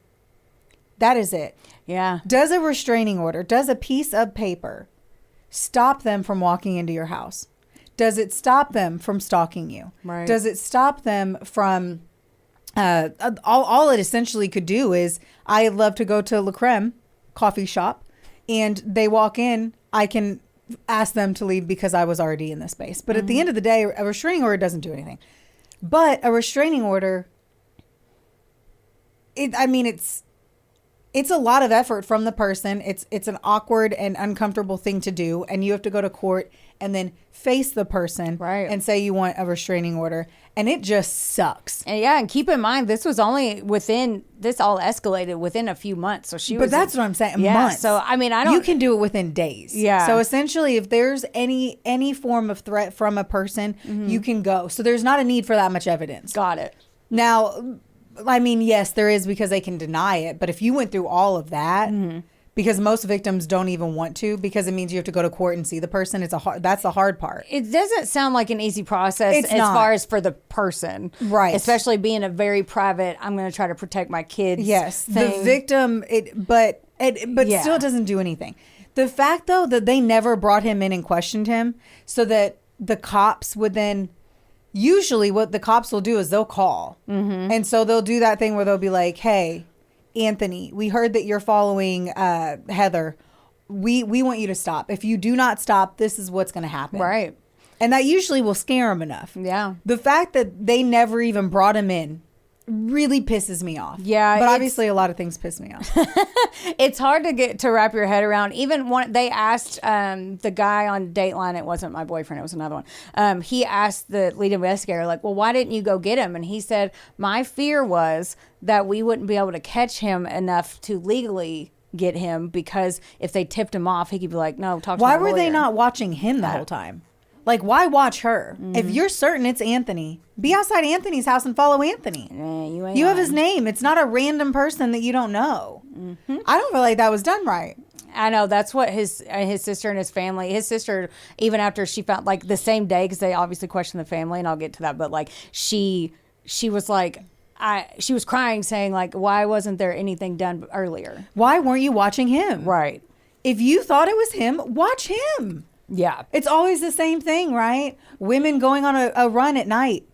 That is it. Yeah. Does a restraining order, does a piece of paper stop them from walking into your house? Does it stop them from stalking you? Right. Does it stop them from... all it essentially could do is, I love to go to La Creme coffee shop, and they walk in, I can ask them to leave because I was already in the space. But at the end of the day, a restraining order doesn't do anything. But a restraining order, it's a lot of effort from the person. It's an awkward and uncomfortable thing to do, and you have to go to court and then face the person and say you want a restraining order, and it just sucks. And keep in mind, this was only this all escalated within a few months. So But that's what I'm saying, months. So I mean, you can do it within days. Yeah. So essentially, if there's any form of threat from a person, you can go. So there's not a need for that much evidence. Got it. Now, I mean, yes, there is, because they can deny it. But if you went through all of that, because most victims don't even want to, because it means you have to go to court and see the person. That's the hard part. It doesn't sound like an easy process far as for the person. Right. Especially being a very private, I'm going to try to protect my kids. Yes. Thing. The victim, but still doesn't do anything. The fact, though, that they never brought him in and questioned him so that the cops would then... Usually what the cops will do is they'll call. Mm-hmm. And so they'll do that thing where they'll be like, hey, Anthony, we heard that you're following Heather. We want you to stop. If you do not stop, this is what's going to happen. Right. And that usually will scare him enough. Yeah. The fact that they never even brought him in really pisses me off. Yeah. But obviously a lot of things piss me off. It's hard to wrap your head around. Even they asked the guy on Dateline, it wasn't my boyfriend, it was another one. He asked the lead investigator, like, well, why didn't you go get him? And he said, my fear was that we wouldn't be able to catch him enough to legally get him, because if they tipped him off, he could be like, no, talk to my lawyer. Why were they not watching him the whole time? Like, why watch her? Mm-hmm. If you're certain it's Anthony, be outside Anthony's house and follow Anthony. You have his name. It's not a random person that you don't know. Mm-hmm. I don't feel like that was done right. I know. That's what his sister and his family, his sister, even after she found, like, the same day, because they obviously questioned the family, and I'll get to that, but, like, she was like, she was crying, saying, like, why wasn't there anything done earlier? Why weren't you watching him? Right. If you thought it was him, watch him. Yeah. It's always the same thing, right? Women going on a run at night.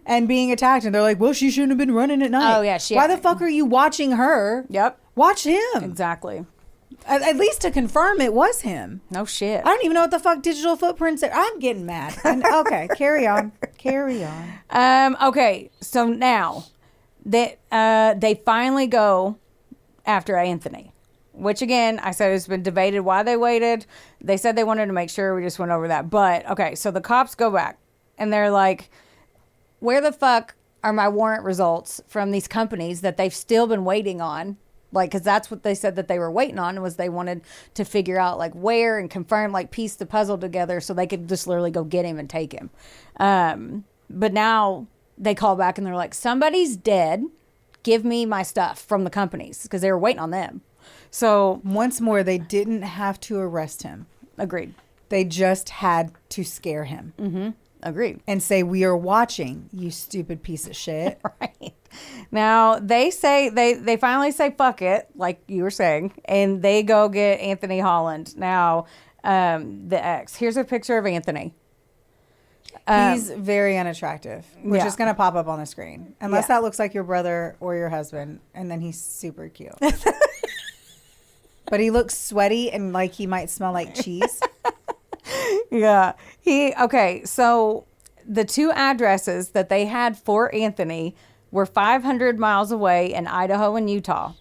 and being attacked. And they're like, well, she shouldn't have been running at night. Oh, yeah. Why the fuck are you watching her? Yep. Watch him. Exactly. At least to confirm it was him. No shit. I don't even know what the fuck digital footprints are. I'm getting mad. Okay, carry on. Carry on. Okay, so now they finally go after Anthony, which again, I said it's been debated why they waited. They said they wanted to make sure. We just went over that. But, okay, so the cops go back and they're like, where the fuck are my warrant results from these companies that they've still been waiting on? Like, because that's what they said that they were waiting on, was they wanted to figure out, like, where and confirm, like, piece the puzzle together so they could just literally go get him and take him. But now they call back and they're like, somebody's dead. Give me my stuff from the companies, because they were waiting on them. So once more, they didn't have to arrest him. Agreed. They just had to scare him. Mm-hmm. Agreed. And say, we are watching, you stupid piece of shit. Right. Now, they say, they finally say, fuck it, like you were saying, and they go get Anthony Holland. Now, the ex. Here's a picture of Anthony. He's very unattractive, which is going to pop up on the screen. Unless that looks like your brother or your husband, and then he's super cute. But he looks sweaty and like he might smell like cheese. Yeah. Okay, so the two addresses that they had for Anthony were 500 miles away in Idaho and Utah.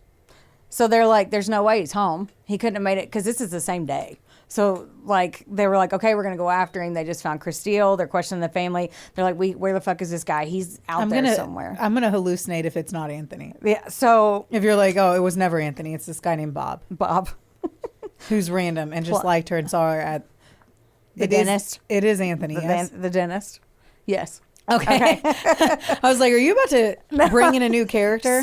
So they're like, there's no way he's home. He couldn't have made it, because this is the same day. So, like, they were like, okay, we're going to go after him. They just found Kristil. They're questioning the family. They're like, where the fuck is this guy? He's out there somewhere. I'm going to hallucinate if it's not Anthony. Yeah, so. If you're like, oh, it was never Anthony. It's this guy named Bob. Bob. Who's random and just liked her and saw her at. The dentist. It is Anthony, yes. The dentist. Yes. Okay. I was like, are you about to bring in a new character?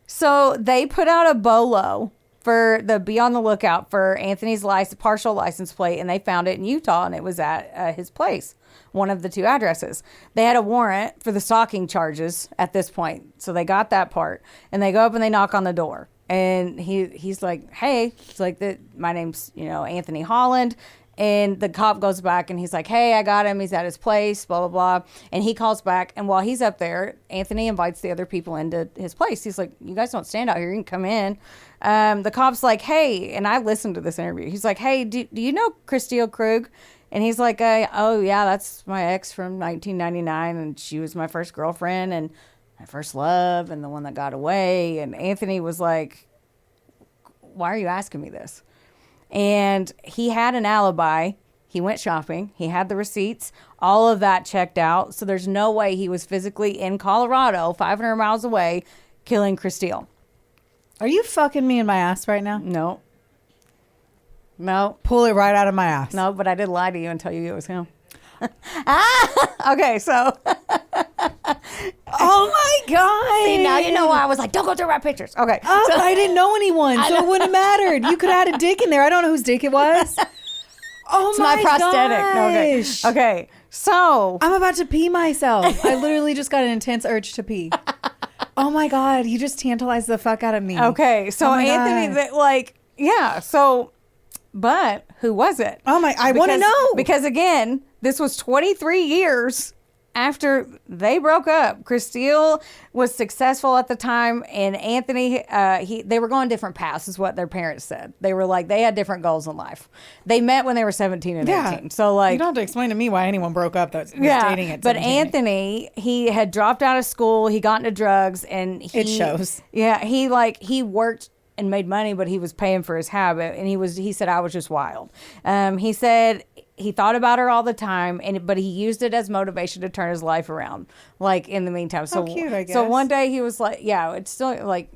So they put out a bolo for be on the lookout for Anthony's partial license plate, and they found it in Utah, and it was at his place, one of the two addresses. They had a warrant for the stalking charges at this point, so they got that part, and they go up and they knock on the door, and he's like, hey, it's like, my name's Anthony Holland. And the cop goes back and he's like, hey, I got him. He's at his place, blah, blah, blah. And he calls back. And while he's up there, Anthony invites the other people into his place. He's like, you guys don't stand out here. You can come in. The cop's like, hey, and I listened to this interview. He's like, hey, do you know Kristil Krug? And he's like, oh, yeah, that's my ex from 1999. And she was my first girlfriend and my first love and the one that got away. And Anthony was like, why are you asking me this? And he had an alibi. He went shopping. He had the receipts. All of that checked out. So there's no way he was physically in Colorado, 500 miles away, killing Kristil. Are you fucking me in my ass right now? No. Pull it right out of my ass. No, but I did lie to you and tell you it was him. Okay, so. Oh my God. See, now you know why I was like, don't go through my pictures. Okay. So I didn't know anyone, so it wouldn't have mattered. You could have had a dick in there. I don't know whose dick it was. Oh it's my prosthetic. gosh. Okay. So. I'm about to pee myself. I literally just got an intense urge to pee. Oh my God. You just tantalized the fuck out of me. Okay. So Anthony, but who was it? Oh my, I want to know. Because again, this was 23 years after they broke up. Kristil was successful at the time, and Anthony, they were going different paths, is what their parents said. They were like, they had different goals in life. They met when they were 17 and 18. So like, you don't have to explain to me why anyone broke up that was dating at 17. But Anthony, he had dropped out of school, he got into drugs, and it shows. Yeah, he worked and made money, but he was paying for his habit, and he said, I was just wild. He said he thought about her all the time, but he used it as motivation to turn his life around, like, in the meantime. So cute, I guess. So one day he was like, yeah, it's still like,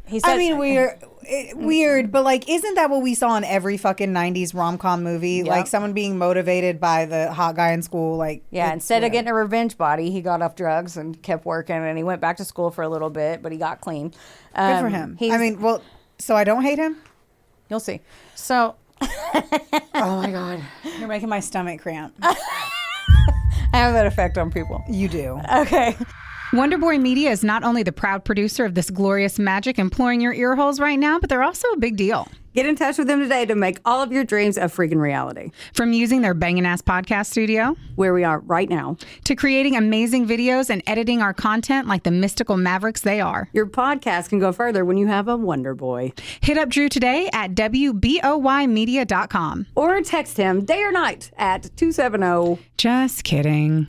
he said, I mean, weird, but like, isn't that what we saw in every fucking 90s rom-com movie? Yep. Like, someone being motivated by the hot guy in school, like, yeah, instead of getting a revenge body, he got off drugs and kept working, and he went back to school for a little bit, but he got clean. Good for him. So I don't hate him? You'll see. So. Oh my God. You're making my stomach cramp. I have that effect on people. You do. Okay. Wonderboy Media is not only the proud producer of this glorious magic imploring your ear holes right now, but they're also a big deal. Get in touch with them today to make all of your dreams a freaking reality. From using their bangin' ass podcast studio, where we are right now, to creating amazing videos and editing our content like the mystical mavericks they are. Your podcast can go further when you have a Wonder Boy. Hit up Drew today at WBOYmedia.com. Or text him day or night at 270. Just kidding.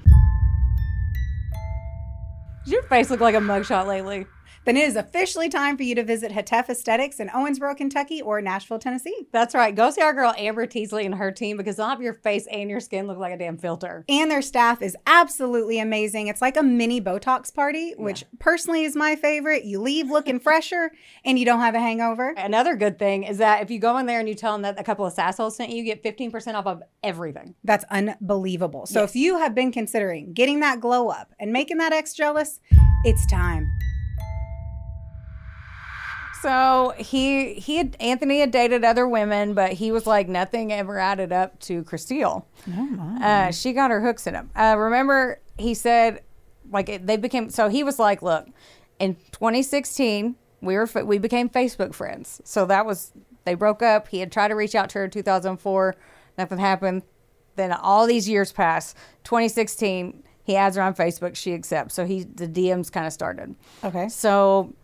Does your face look like a mugshot lately? Then it is officially time for you to visit Hetef Aesthetics in Owensboro, Kentucky or Nashville, Tennessee. That's right. Go see our girl Amber Teasley and her team because they'll have your face and your skin look like a damn filter. And their staff is absolutely amazing. It's like a mini Botox party, which personally is my favorite. You leave looking fresher and you don't have a hangover. Another good thing is that if you go in there and you tell them that A Couple of Sassholes sent you, you get 15% off of everything. That's unbelievable. So if you have been considering getting that glow up and making that ex jealous, it's time. So Anthony had dated other women, but he was like nothing ever added up to Kristil. Oh my. She got her hooks in him. Remember, he said they became. So he was like, look, in 2016 we became Facebook friends. So they broke up. He had tried to reach out to her in 2004. Nothing happened. Then all these years passed. 2016, he adds her on Facebook. She accepts. So the DMs kind of started. Okay. So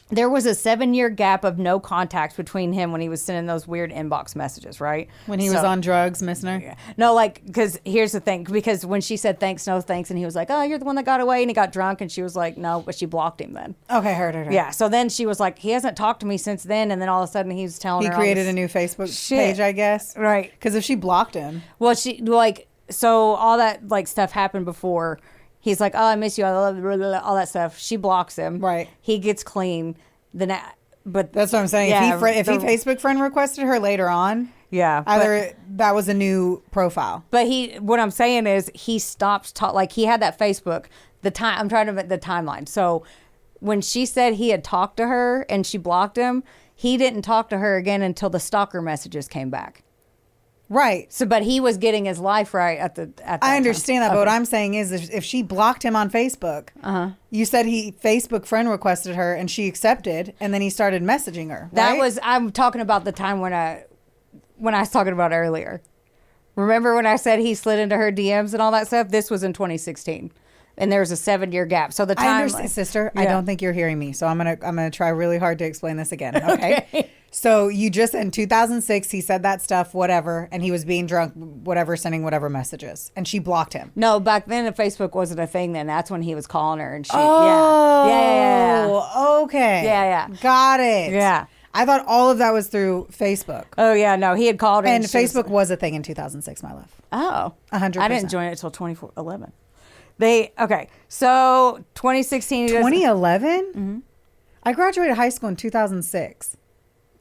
there was a 7-year gap of no contact between him when he was sending those weird inbox messages, right? When he was on drugs, missing her? Yeah. No, because here's the thing. Because when she said thanks, no thanks, and he was like, oh, you're the one that got away, and he got drunk, and she was like, no, but she blocked him then. Okay, heard. Yeah, so then she was like, he hasn't talked to me since then, and then all of a sudden he's telling her he created a new Facebook page, I guess. Right. Because if she blocked him. Well, so all that stuff happened before. He's like, oh, I miss you. I love all that stuff. She blocks him. Right. He gets clean. But that's what I'm saying. Yeah, if he Facebook friend requested her later on, that was a new profile. But what I'm saying is he stopped he had that Facebook. I'm trying to make the timeline. So when she said he had talked to her and she blocked him, he didn't talk to her again until the stalker messages came back. Right. So, but he was getting his life right at that I understand time. that, but what I'm saying is if she blocked him on Facebook, you said he Facebook friend requested her and she accepted, and then he started messaging her. Right? I'm talking about the time when I was talking about earlier. Remember when I said he slid into her DMs and all that stuff? This was in 2016. And there was a 7-year gap. So the time, I understand, sister. Yeah. I don't think you're hearing me. So I'm gonna try really hard to explain this again. Okay. So you just in 2006 he said that stuff, whatever, and he was being drunk, whatever, sending whatever messages, and she blocked him. No, back then Facebook wasn't a thing. Then that's when he was calling her, and she. Oh. Yeah. Okay. Yeah. Got it. Yeah. I thought all of that was through Facebook. Oh yeah, no, he had called her, and Facebook was a thing in 2006. My love. Oh, 100%. I didn't join it until 2011. So 2016. 2011? Mm-hmm. I graduated high school in 2006.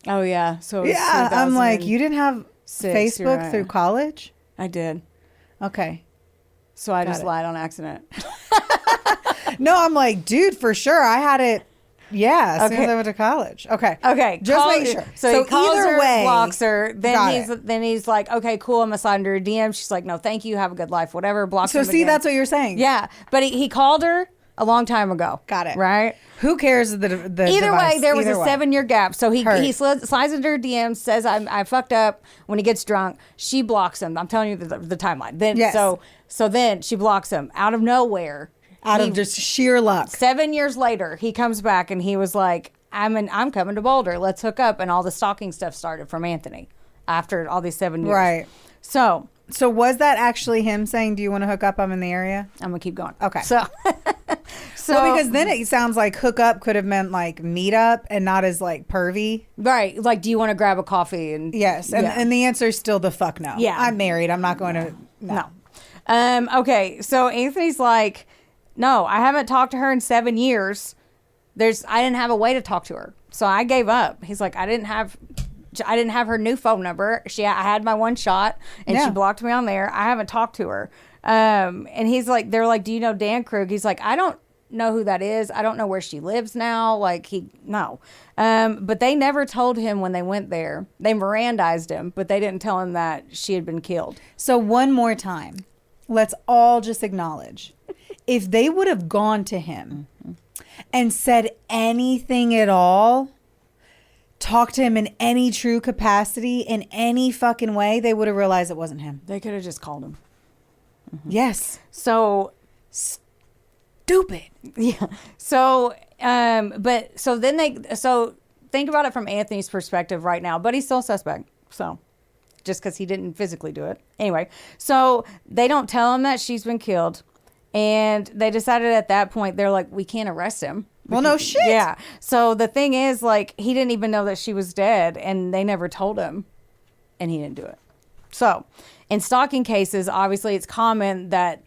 Oh, yeah. So yeah, I'm like, you didn't have Facebook through college? I did. Okay. So I just lied on accident. No, I'm like, dude, for sure. I had it. Yeah, as soon as I went to college. Okay. Just make sure. So he calls either her, way, blocks her. Then he's like, okay, cool. I'm assigned to her DM. She's like, no, thank you. Have a good life. Whatever. Blocks him again. That's what you're saying. Yeah, but he called her a long time ago. Got it. Right? Who cares the Either device? way, there was a 7-year gap. So he slides into her DMs, says I fucked up. When he gets drunk, she blocks him. I'm telling you the timeline. Then so then she blocks him out of nowhere. Out of just sheer luck. 7 years later, he comes back and he was like, I'm coming to Boulder. Let's hook up. And all the stalking stuff started from Anthony after all these 7 years. Right. So was that actually him saying, do you want to hook up? I'm in the area. I'm going to keep going. Okay. So well, because then it sounds like hook up could have meant like meet up and not as like pervy. Right. Like, do you want to grab a coffee? And yes. And the answer is still the fuck no. Yeah. I'm married. I'm not going to. No. Okay. So Anthony's like, no, I haven't talked to her in 7 years. I didn't have a way to talk to her. So I gave up. He's like, I didn't have her new phone number. I had my one shot and she blocked me on there. I haven't talked to her. And he's like, they're like, do you know Dan Krug? He's like, I don't know who that is. I don't know where she lives now. Like no. But they never told him when they went there. They Mirandized him, but they didn't tell him that she had been killed. So one more time, let's all just acknowledge. if they would have gone to him and said anything at all, talked to him in any true capacity, in any fucking way, they would have realized it wasn't him. They could have just called him. Yes. So stupid. Yeah. So, so think about it from Anthony's perspective right now, but he's still a suspect. So just because he didn't physically do it. Anyway, so they don't tell him that she's been killed. And they decided at that point, they're like, we can't arrest him. Well, no shit. Yeah. So the thing is, like, he didn't even know that she was dead, and they never told him, and he didn't do it. So in stalking cases, obviously it's common that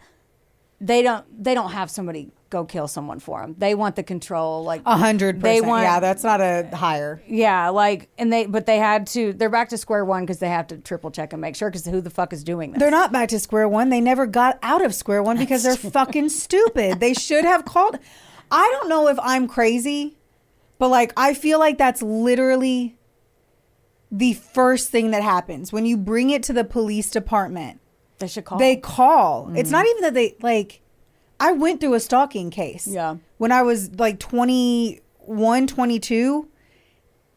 they don't have somebody go kill someone for them. They want the control, like 100%. Yeah, that's not a hire. Yeah, like, but they had to. They're back to square one because they have to triple check and make sure. Because who the fuck is doing this? They're not back to square one. They never got out of square one because they're fucking stupid. They should have called. I don't know if I'm crazy, but like I feel like that's literally the first thing that happens when you bring it to the police department. They should call. They call. Mm-hmm. It's not even that they like. I went through a stalking case. Yeah. When I was like 21, 22,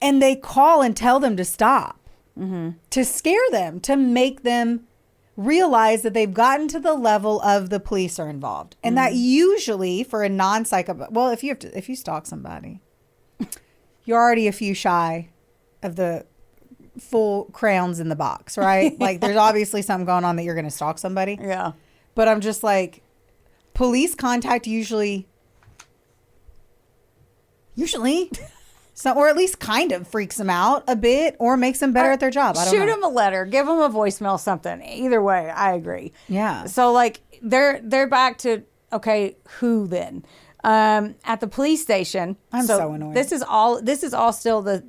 and they call and tell them to stop, to scare them, to make them realize that they've gotten to the level of the police are involved, and that usually for a non-psychopath, well, if you stalk somebody, you're already a few shy of the full crowns in the box, right? Like there's obviously something going on that you're going to stalk somebody. Yeah. But I'm just like. Police contact usually, so, or at least kind of freaks them out a bit or makes them better at their job. I don't know. Shoot them a letter, give them a voicemail, something. Either way, I agree. Yeah. So like they're back to, okay, who then? At the police station. I'm so annoyed. This is all still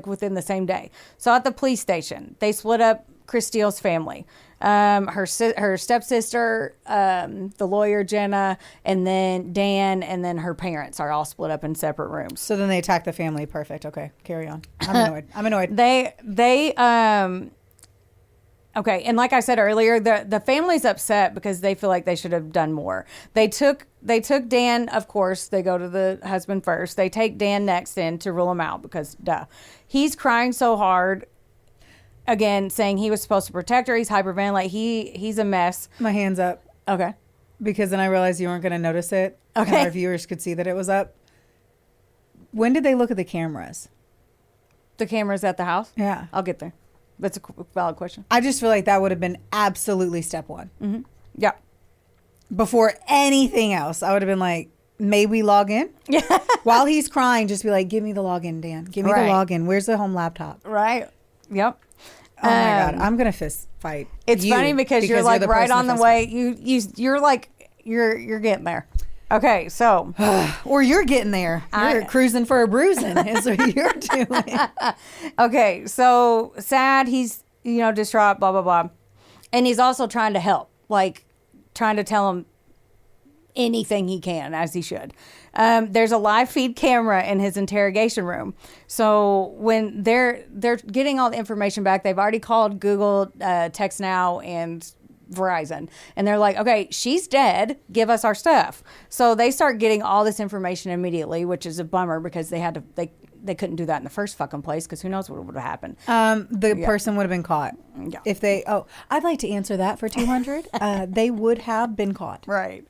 within the same day. So at the police station, they split up Kristil's family. Her stepsister, the lawyer Jenna, and then Dan, and then her parents are all split up in separate rooms. So then they attack the family. Perfect. Okay, carry on. I'm annoyed. Okay, and like I said earlier, the family's upset because they feel like they should have done more. They took Dan, of course. They go to the husband first. They take Dan next in to rule him out because duh, he's crying so hard. Again, saying he was supposed to protect her. He's hyperventilating. He's a mess. My hand's up. Okay. Because then I realized you weren't going to notice it. Okay. And our viewers could see that it was up. When did they look at the cameras? The cameras at the house? Yeah. I'll get there. That's a valid question. I just feel like that would have been absolutely step one. Mm-hmm. Yeah. Before anything else, I would have been like, may we log in? Yeah. While he's crying, just be like, give me the login, Dan. Give me the login. Where's the home laptop? Right. Yep. Oh my God, I'm gonna fist fight. It's funny because you're like right on the way. You're like you're getting there. Okay, so or you're getting there. You're cruising for a bruising is what you're doing. Okay, so sad. He's distraught. Blah blah blah, and he's also trying to help, like trying to tell him anything he can, as he should. There's a live feed camera in his interrogation room. So when they're getting all the information back, they've already called Google, Text Now, and Verizon. And they're like, okay, she's dead. Give us our stuff. So they start getting all this information immediately, which is a bummer because they they couldn't do that in the first fucking place because who knows what would have happened. The person would have been caught. Yeah. If they, I'd like to answer that for 200. They would have been caught. Right.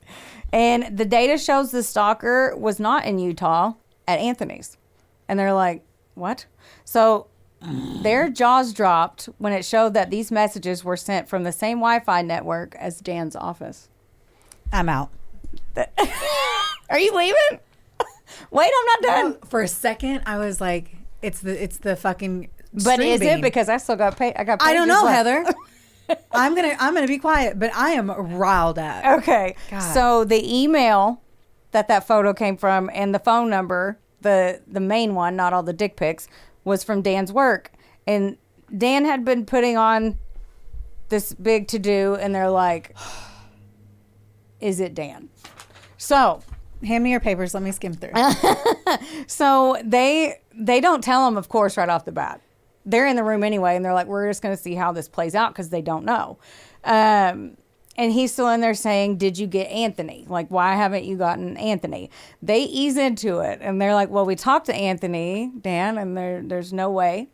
And the data shows the stalker was not in Utah at Anthony's. And they're like, what? So their jaws dropped when it showed that these messages were sent from the same Wi-Fi network as Dan's office. I'm out. Are you leaving? Wait, I'm not done. For a second, I was like, it's the fucking. But is beam. it because I still got paid? I got. I don't know, left. Heather. I'm gonna be quiet, but I am riled up. Okay, God. So the email that photo came from and the phone number, the main one, not all the dick pics, was from Dan's work, and Dan had been putting on this big to do, and they're like, "Is it Dan?" So. Hand me your papers. Let me skim through. So they don't tell him, of course, right off the bat. They're in the room anyway, and they're like, we're just going to see how this plays out because they don't know. And he's still in there saying, did you get Anthony? Like, why haven't you gotten Anthony? They ease into it. And they're like, well, we talked to Anthony, Dan, and there's no way.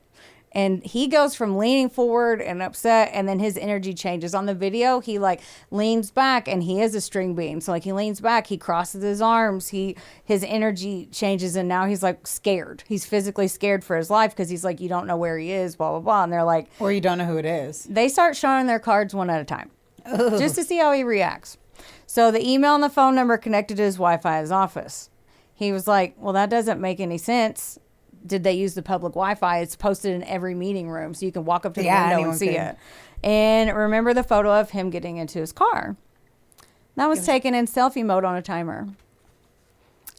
And he goes from leaning forward and upset, and then his energy changes. On the video, he like leans back, and he is a string bean. So like he leans back, he crosses his arms, his energy changes, and now he's like scared. He's physically scared for his life because he's like, you don't know where he is, blah, blah, blah. And they're like... Or you don't know who it is. They start showing their cards one at a time. Ugh. Just to see how he reacts. So the email and the phone number connected to his Wi-Fi at his office. He was like, well, that doesn't make any sense. Did they use the public Wi-Fi? It's posted in every meeting room, so you can walk up to the window and see it. And remember the photo of him getting into his car. That was taken in selfie mode on a timer.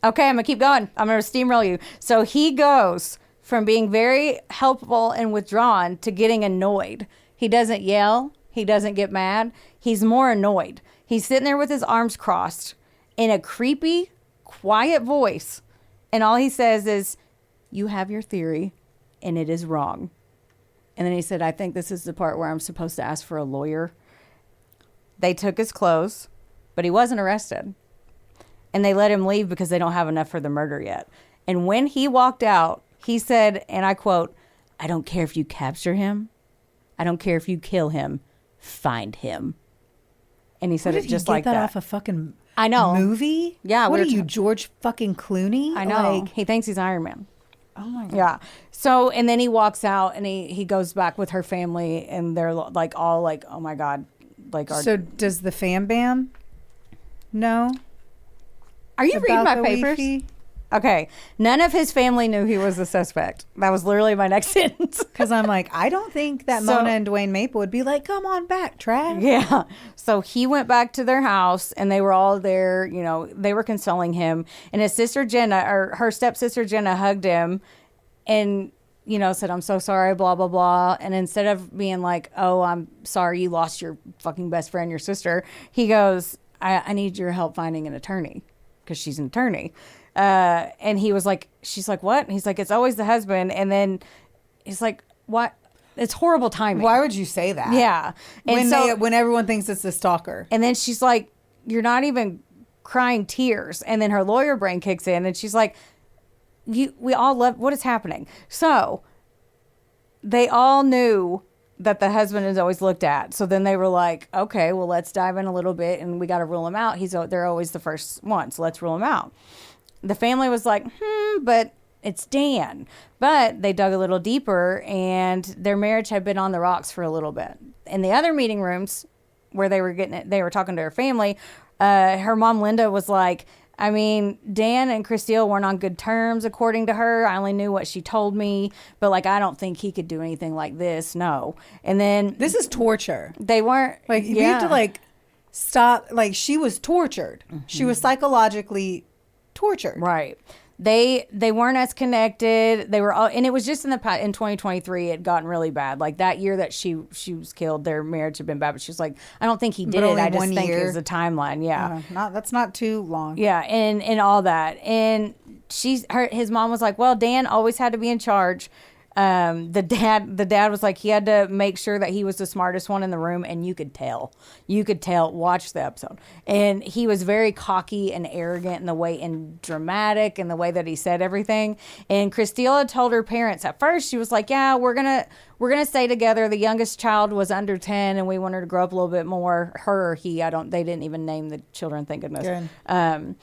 Okay, I'm going to keep going. I'm going to steamroll you. So he goes from being very helpful and withdrawn to getting annoyed. He doesn't yell. He doesn't get mad. He's more annoyed. He's sitting there with his arms crossed in a creepy, quiet voice. And all he says is, you have your theory, and it is wrong. And then he said, I think this is the part where I'm supposed to ask for a lawyer. They took his clothes, but he wasn't arrested. And they let him leave because they don't have enough for the murder yet. And when he walked out, he said, and I quote, I don't care if you capture him. I don't care if you kill him. Find him. And he said it just like that. That off a fucking I know movie? Yeah. What are you, George fucking Clooney? I know. Like, he thinks he's Iron Man. Oh my God. Yeah. So, and then he walks out and he goes back with her family, and they're like all like, oh my God. Like, so does the fam bam know? Are you reading my papers? Wifey? Okay. None of his family knew he was the suspect. That was literally my next sentence. Because I'm like, I don't think that Mona and Dwayne Maple would be like, come on back, Trav. Yeah. So he went back to their house, and they were all there. You know, they were consoling him. And his sister Jenna, or her stepsister Jenna, hugged him and, you know, said, I'm so sorry, blah, blah, blah. And instead of being like, oh, I'm sorry you lost your fucking best friend, your sister, he goes, I need your help finding an attorney, because she's an attorney. And he was like, she's like, what? And he's like, it's always the husband. And then he's like, what? It's horrible timing. Why would you say that? Yeah. And when everyone thinks it's the stalker. And then she's like, you're not even crying tears. And then her lawyer brain kicks in, and she's like, we all love, what is happening? So they all knew that the husband is always looked at. So then they were like, okay, well, let's dive in a little bit, and we got to rule him out. They're always the first one, so let's rule him out. The family was like, but it's Dan. But they dug a little deeper, and their marriage had been on the rocks for a little bit. In the other meeting rooms where they were talking to her family, her mom, Linda, was like, I mean, Dan and Kristil weren't on good terms, according to her. I only knew what she told me, but like, I don't think he could do anything like this. No. And then this is torture. They weren't like, you have to like stop. Like, she was tortured. Mm-hmm. She was psychologically tortured. Right. They weren't as connected. They were all, and it was just in 2023 it had gotten really bad. Like that year that she was killed, their marriage had been bad. But she was like, I don't think he did it. I just think it's a timeline. Yeah, that's not too long. Yeah, and all that. And his mom was like, well, Dan always had to be in charge. The dad was like, he had to make sure that he was the smartest one in the room, and you could tell, watch the episode. And he was very cocky and arrogant in the way, and dramatic in the way that he said everything. And Kristil told her parents at first, she was like, yeah, we're going to stay together. The youngest child was under 10, and we want her to grow up a little bit more. Her or he, they didn't even name the children, thank goodness. Good.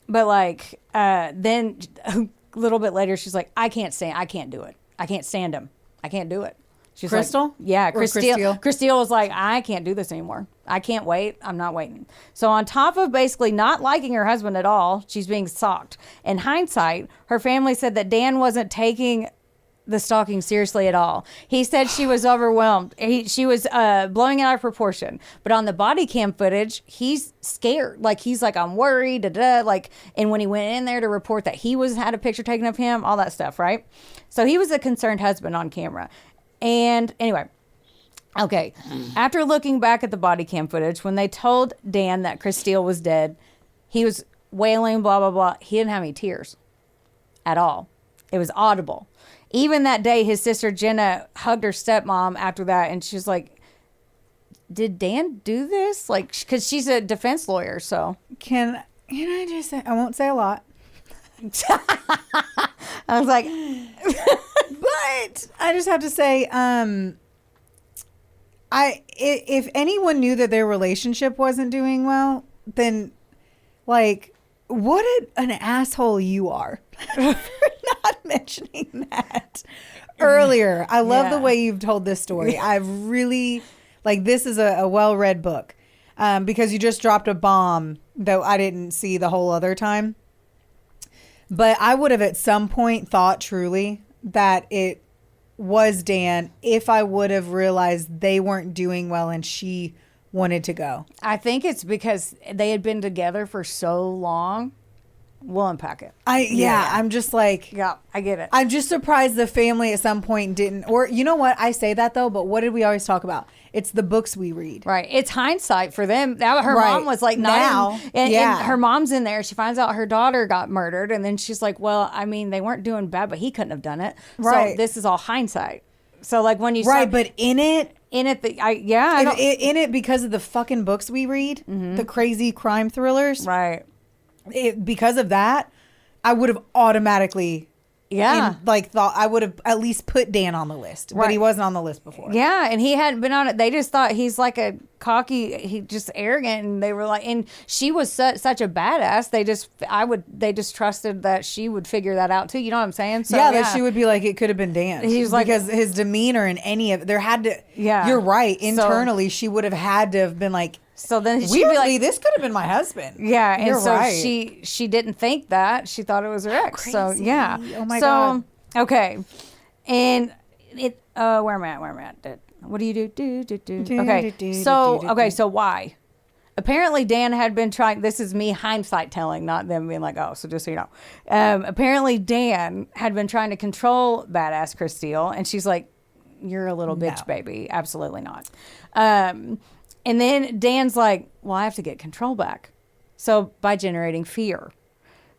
But like, then a little bit later, she's like, I can't do it. I can't stand him. I can't do it. She's Kristil? Like, yeah, Kristil. Kristil was like, I can't do this anymore. I can't wait. I'm not waiting. So on top of basically not liking her husband at all, she's being stalked. In hindsight, her family said that Dan wasn't taking the stalking seriously at all. He said she was overwhelmed. She was blowing it out of proportion. But on the body cam footage, he's scared. Like, he's like, I'm worried. Like, and when he went in there to report that he had a picture taken of him, all that stuff, right? So he was a concerned husband on camera. And anyway, okay. After looking back at the body cam footage, when they told Dan that Kristil was dead, he was wailing, blah, blah, blah. He didn't have any tears at all. It was audible. Even that day, his sister Jenna hugged her stepmom after that, and she's like, did Dan do this? Like, because she's a defense lawyer, so. Can I just say, I won't say a lot. I was like, but I just have to say, if anyone knew that their relationship wasn't doing well, then like, what an asshole you are for not mentioning that earlier. I love the way you've told this story. I've really, like, this is a well-read book, because you just dropped a bomb, though I didn't see the whole other time. But I would have at some point thought truly that it was Dan if I would have realized they weren't doing well and she wanted to go. I think it's because they had been together for so long. We'll unpack it. I'm just like... Yeah, I get it. I'm just surprised the family at some point didn't... Or, you know what? I say that, though, but what did we always talk about? It's the books we read. Right. It's hindsight for them. Her mom was like... Now. And her mom's in there. She finds out her daughter got murdered. And then she's like, well, I mean, they weren't doing bad, but he couldn't have done it. Right. So this is all hindsight. So, like, when you... Right, but in it... In it, because of the fucking books we read, the crazy crime thrillers. Right. Because of that, I would have automatically, thought I would have at least put Dan on the list, but he wasn't on the list before. Yeah, and he hadn't been on it. They just thought he's like a cocky, just arrogant, and they were like, and she was such a badass. They just trusted that she would figure that out too. You know what I'm saying? So, that she would be like, it could have been Dan. He's like, because his demeanor in any of there had to. Yeah, you're right. Internally, she would have had to have been like. So then she'd weirdly, be like, this could have been my husband. Yeah, and you're so right. she didn't think that. She thought it was her ex. Crazy. So yeah. Oh my God. Okay. And it where am I at? What do you do? Okay. So why? Apparently Dan had been trying, this is me hindsight telling, not them being like, oh, so just so you know. Apparently Dan had been trying to control badass Kristil, and she's like, you're a little bitch, baby. Absolutely not. And then Dan's like, well, I have to get control back. So by generating fear.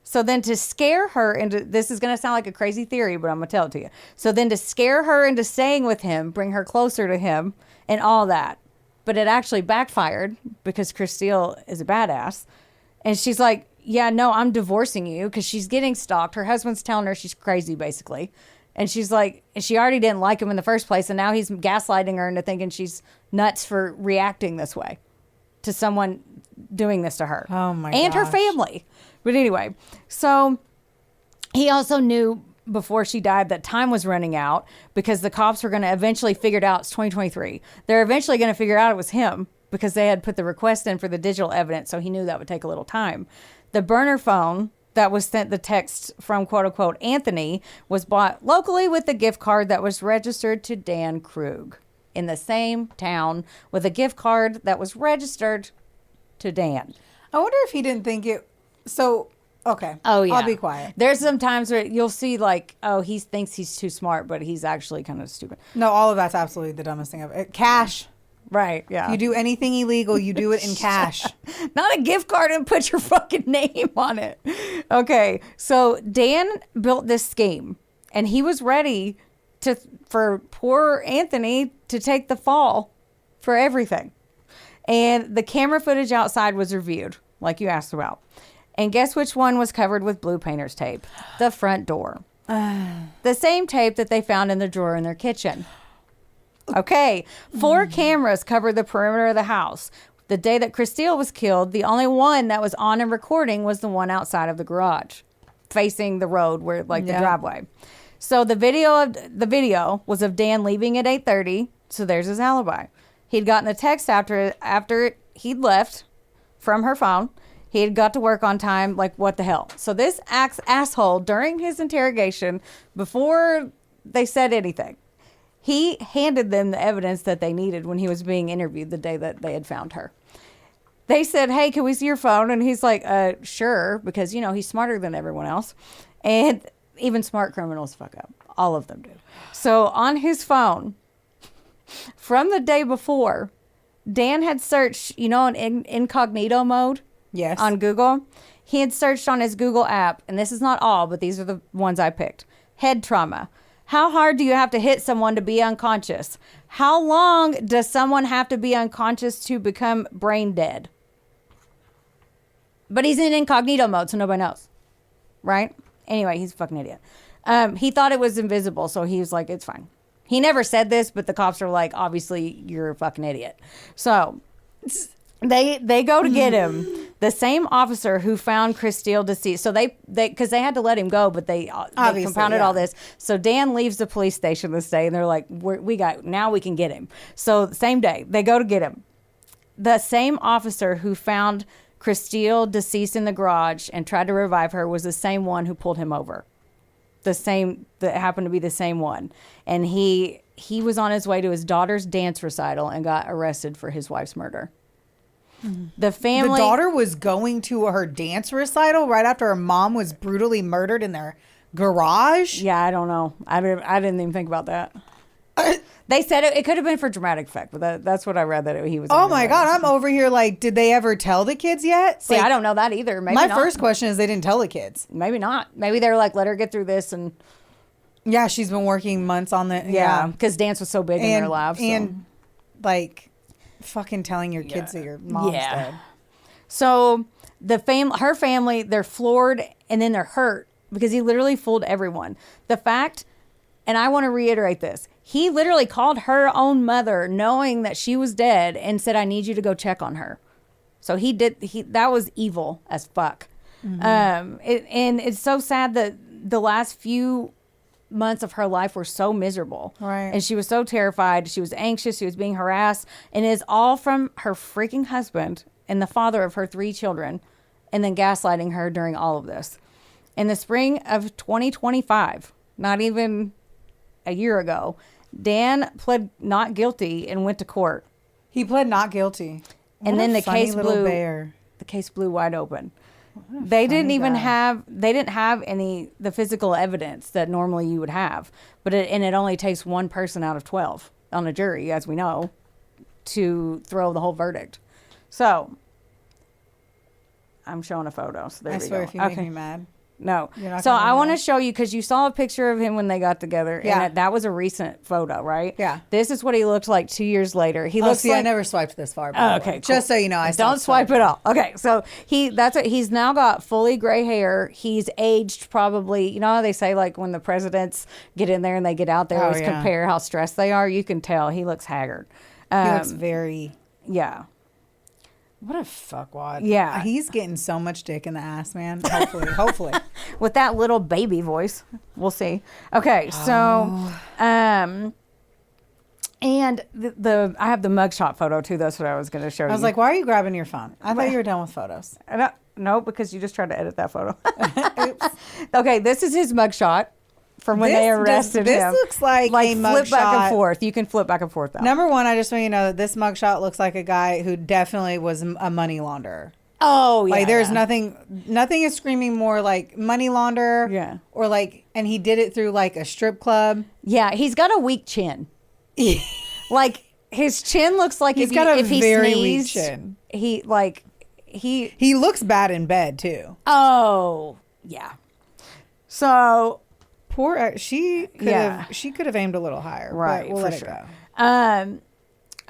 So then to scare her into, this is going to sound like a crazy theory, but I'm going to tell it to you. So then to scare her into staying with him, bring her closer to him and all that. But it actually backfired because Kristil is a badass. And she's like, yeah, no, I'm divorcing you because she's getting stalked. Her husband's telling her she's crazy, basically. And she's like, she already didn't like him in the first place. And now he's gaslighting her into thinking she's nuts for reacting this way to someone doing this to her. Oh, my And gosh. her family. But anyway, so he also knew before she died that time was running out because the cops were going to eventually figure it out. It's 2023. They're eventually going to figure out it was him because they had put the request in for the digital evidence. So he knew that would take a little time. The burner phone that was sent the text from quote unquote Anthony was bought locally with a gift card that was registered to Dan Krug in the same town with a gift card that was registered to Dan. I wonder if he didn't think it. So, okay. Oh, yeah. I'll be quiet. There's some times where you'll see like, oh, he thinks he's too smart, but he's actually kind of stupid. No, all of that's absolutely the dumbest thing ever. Cash. Right, yeah. If you do anything illegal, you do it in cash. Not a gift card and put your fucking name on it. Okay, so Dan built this scheme, and he was ready for poor Anthony to take the fall for everything. And the camera footage outside was reviewed, like you asked about. And guess which one was covered with blue painter's tape? The front door. The same tape that they found in the drawer in their kitchen. Okay, 4 cameras covered the perimeter of the house. The day that Kristil was killed, the only one that was on and recording was the one outside of the garage, facing the road where the driveway. So the video was of Dan leaving at 8:30. So there's his alibi. He'd gotten a text after he'd left from her phone. He had got to work on time. Like, what the hell? So this asshole, during his interrogation, before they said anything, he handed them the evidence that they needed when he was being interviewed the day that they had found her. They said, hey, can we see your phone? And he's like, sure, because, you know, he's smarter than everyone else. And even smart criminals fuck up. All of them do. So on his phone, from the day before, Dan had searched, you know, in incognito mode. Yes. On Google. He had searched on his Google app, and this is not all, but these are the ones I picked. Head trauma, How hard do you have to hit someone to be unconscious? How long does someone have to be unconscious to become brain dead? But he's in incognito mode, so nobody knows. Right? Anyway, he's a fucking idiot. He thought it was invisible, so he was like, it's fine. He never said this, but the cops are like, obviously, you're a fucking idiot. So they go to get him. The same officer who found Kristil deceased. So they because they had to let him go, but they compounded all this. So Dan leaves the police station this day, and they're like, now we can get him. So same day, they go to get him. The same officer who found Kristil deceased in the garage and tried to revive her was the same one who pulled him over. That happened to be the same one. And he was on his way to his daughter's dance recital and got arrested for his wife's murder. The daughter was going to her dance recital right after her mom was brutally murdered in their garage. Yeah, I don't know. I didn't even think about that. They said it could have been for dramatic effect, but that's what I read that he was. Oh my God, I'm over here like, did they ever tell the kids yet? See, I don't know that either. Maybe my not. first question is they didn't tell the kids. Maybe not. Maybe they were like, let her get through this and. Yeah, she's been working months on the. Yeah, because dance was so big in their lives. And like, fucking telling your kids that your mom's dead. So her family, they're floored and then they're hurt because he literally fooled everyone. The fact, and I want to reiterate this, he literally called her own mother knowing that she was dead and said, I need you to go check on her. So that was evil as fuck. Mm-hmm. And it's so sad that the last few months of her life were so miserable. Right. And she was so terrified. She was anxious. She was being harassed. And it's all from her freaking husband and the father of her 3 children, and then gaslighting her during all of this. In the spring of 2025, not even a year ago, Dan pled not guilty and went to court. He pled not guilty. And then the case blew wide open. They didn't have the physical evidence that normally you would have, but it only takes one person out of 12 on a jury, as we know, to throw the whole verdict. So I'm showing a photo. So I swear, if you make me mad. No. So I want to show you, because you saw a picture of him when they got together. Yeah. And that was a recent photo, right? Yeah. This is what he looked like 2 years later. He looks I never swiped this far. Okay. Cool. Just so you know, don't swipe at all. Okay. So he's now got fully gray hair. He's aged probably, you know how they say like when the presidents get in there and they get out, they always compare how stressed they are. You can tell he looks haggard. He looks very. Yeah. What a fuckwad. Yeah. He's getting so much dick in the ass, man. Hopefully. With that little baby voice. We'll see. Okay, so and I have the mugshot photo too. That's what I was going to show you. I was like, why are you grabbing your phone? I thought you were done with photos. No, because you just tried to edit that photo. Oops. Okay, this is his mugshot. From when they arrested him. This looks like a mugshot. Flip back and forth. You can flip back and forth, though. Number one, I just want you to know that this mugshot looks like a guy who definitely was a money launderer. Oh, yeah. Like, there's nothing is screaming more like money launderer. Yeah. Or like, and he did it through like a strip club. Yeah, he's got a weak chin. Like, his chin looks like if he very sneezed, weak chin. He looks bad in bed, too. Oh, yeah. So... Poor, she could have aimed a little higher, right? But we'll let it go.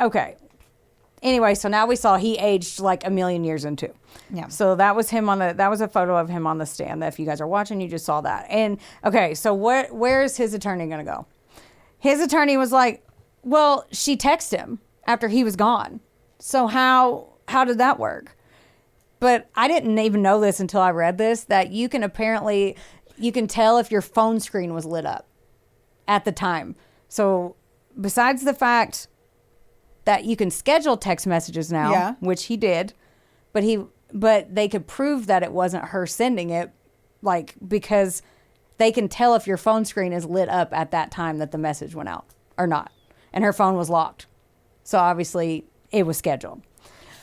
Okay. Anyway, so now we saw he aged like a million years in 2. Yeah. So that was him that was a photo of him on the stand. That if you guys are watching, you just saw that. And okay, so where is his attorney going to go? His attorney was like, well, she texted him after he was gone. So how did that work? But I didn't even know this until I read this, that you can tell if your phone screen was lit up at the time. So besides the fact that you can schedule text messages now, which he did, but they could prove that it wasn't her sending it, like, because they can tell if your phone screen is lit up at that time that the message went out or not. And her phone was locked. So obviously it was scheduled.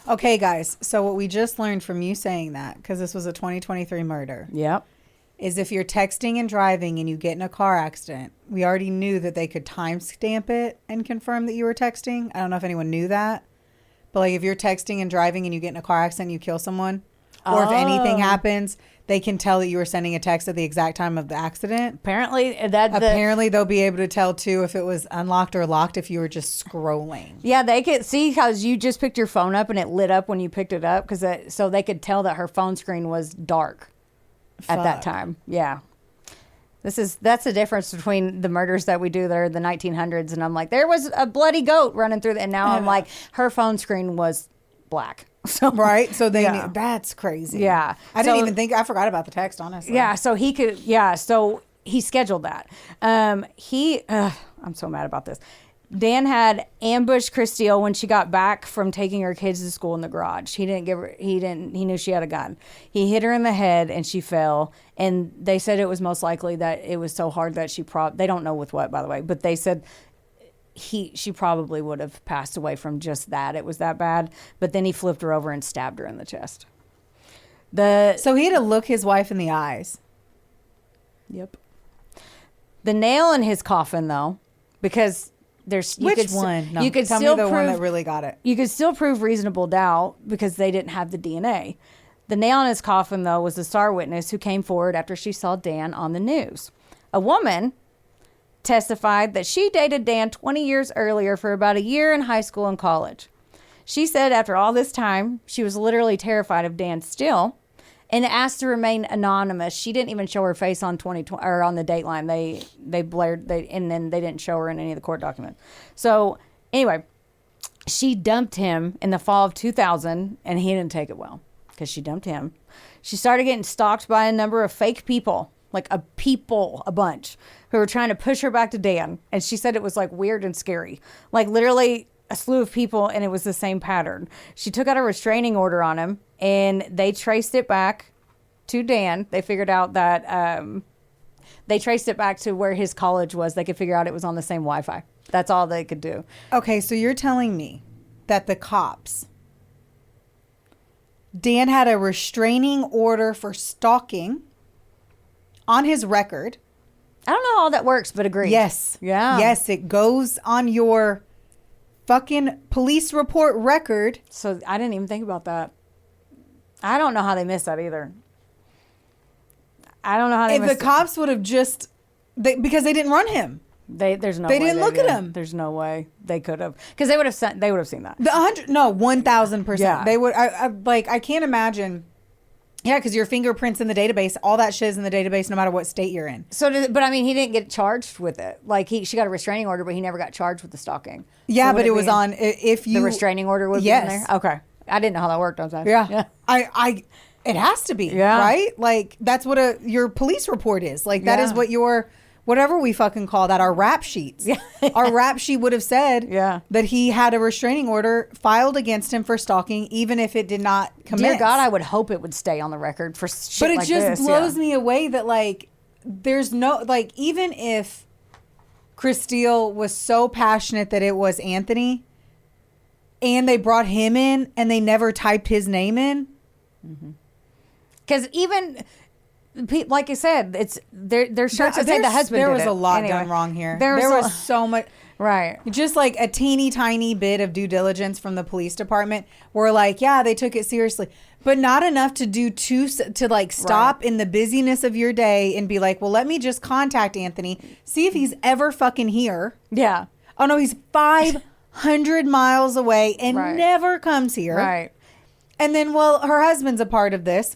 Okay, guys. So what we just learned from you saying that, because this was a 2023 murder. Yep. Is if you're texting and driving and you get in a car accident, we already knew that they could timestamp it and confirm that you were texting. I don't know if anyone knew that. But like if you're texting and driving and you get in a car accident and you kill someone, Or if anything happens, they can tell that you were sending a text at the exact time of the accident. Apparently they'll be able to tell too if it was unlocked or locked if you were just scrolling. Yeah, they could see because you just picked your phone up and it lit up when you picked it up so they could tell that her phone screen was dark at that time. Yeah. That's the difference between the murders that we do there in the 1900s, and I'm like, there was a bloody goat running through and now I'm like, her phone screen was black. So right, so they knew. That's crazy. Yeah, I didn't even think. I forgot about the text, honestly. Yeah, so he could. Yeah, so he scheduled that. I'm so mad about this. Dan had ambushed Kristil when she got back from taking her kids to school in the garage. He knew she had a gun. He hit her in the head and she fell. And they said it was most likely that it was so hard that they don't know with what, by the way, but they said she probably would have passed away from just that. It was that bad. But then he flipped her over and stabbed her in the chest. So he had to look his wife in the eyes. Yep. The nail in his coffin, though, because which one? No, you could tell still me the prove, one that really got it. You could still prove reasonable doubt because they didn't have the DNA. The nail in his coffin, though, was the star witness who came forward after she saw Dan on the news. A woman testified that she dated Dan 20 years earlier for about a year in high school and college. She said after all this time, she was literally terrified of Dan still and asked to remain anonymous. She didn't even show her face on 2020 or on the Dateline. They blared and then they didn't show her in any of the court documents. So anyway, she dumped him in the fall of 2000 and he didn't take it well because she dumped him. She started getting stalked by a number of fake people, like a bunch who were trying to push her back to Dan. And she said it was like weird and scary, like literally a slew of people. And it was the same pattern. She took out a restraining order on him and they traced it back to Dan. They figured out that they traced it back to where his college was. They could figure out it was on the same Wi-Fi. That's all they could do. Okay, so you're telling me that the cops, Dan had a restraining order for stalking on his record. I don't know how that works, but agree. Yes. Yeah. Yes, it goes on your fucking police report record. So I didn't even think about that. I don't know how they missed that either. I don't know how they missed it. If the cops would have just... because they didn't run him. They didn't look at him. There's no way they could have, because they would have seen that. 1,000%. Yeah. They would. I can't imagine. Yeah, because your fingerprints in the database, all that shit is in the database, no matter what state you're in. But I mean, he didn't get charged with it. Like she got a restraining order, but he never got charged with the stalking. Yeah, so but it was on if you the restraining order would be in there. Okay, I didn't know how that worked. I was like, yeah. It has to be right. Like that's what your police report is. Like that is what your. Whatever we fucking call that, our rap sheets. Yeah. Our rap sheet would have said that he had a restraining order filed against him for stalking, even if it did not commence. Dear God, I would hope it would stay on the record for shit like this. But it just blows me away that, like, there's no, like, even if Kristil was so passionate that it was Anthony, and they brought him in, and they never typed his name in. Because even... like I said, it's there's shirts that say the husband there did was it. a lot done wrong here. There was so much. Right. Just like a teeny tiny bit of due diligence from the police department where like, yeah, they took it seriously, but not enough to do to like stop in the busyness of your day and be like, well, let me just contact Anthony, see if he's ever fucking here. Yeah. Oh no, he's 500 miles away and never comes here. Right. And then, well, her husband's a part of this.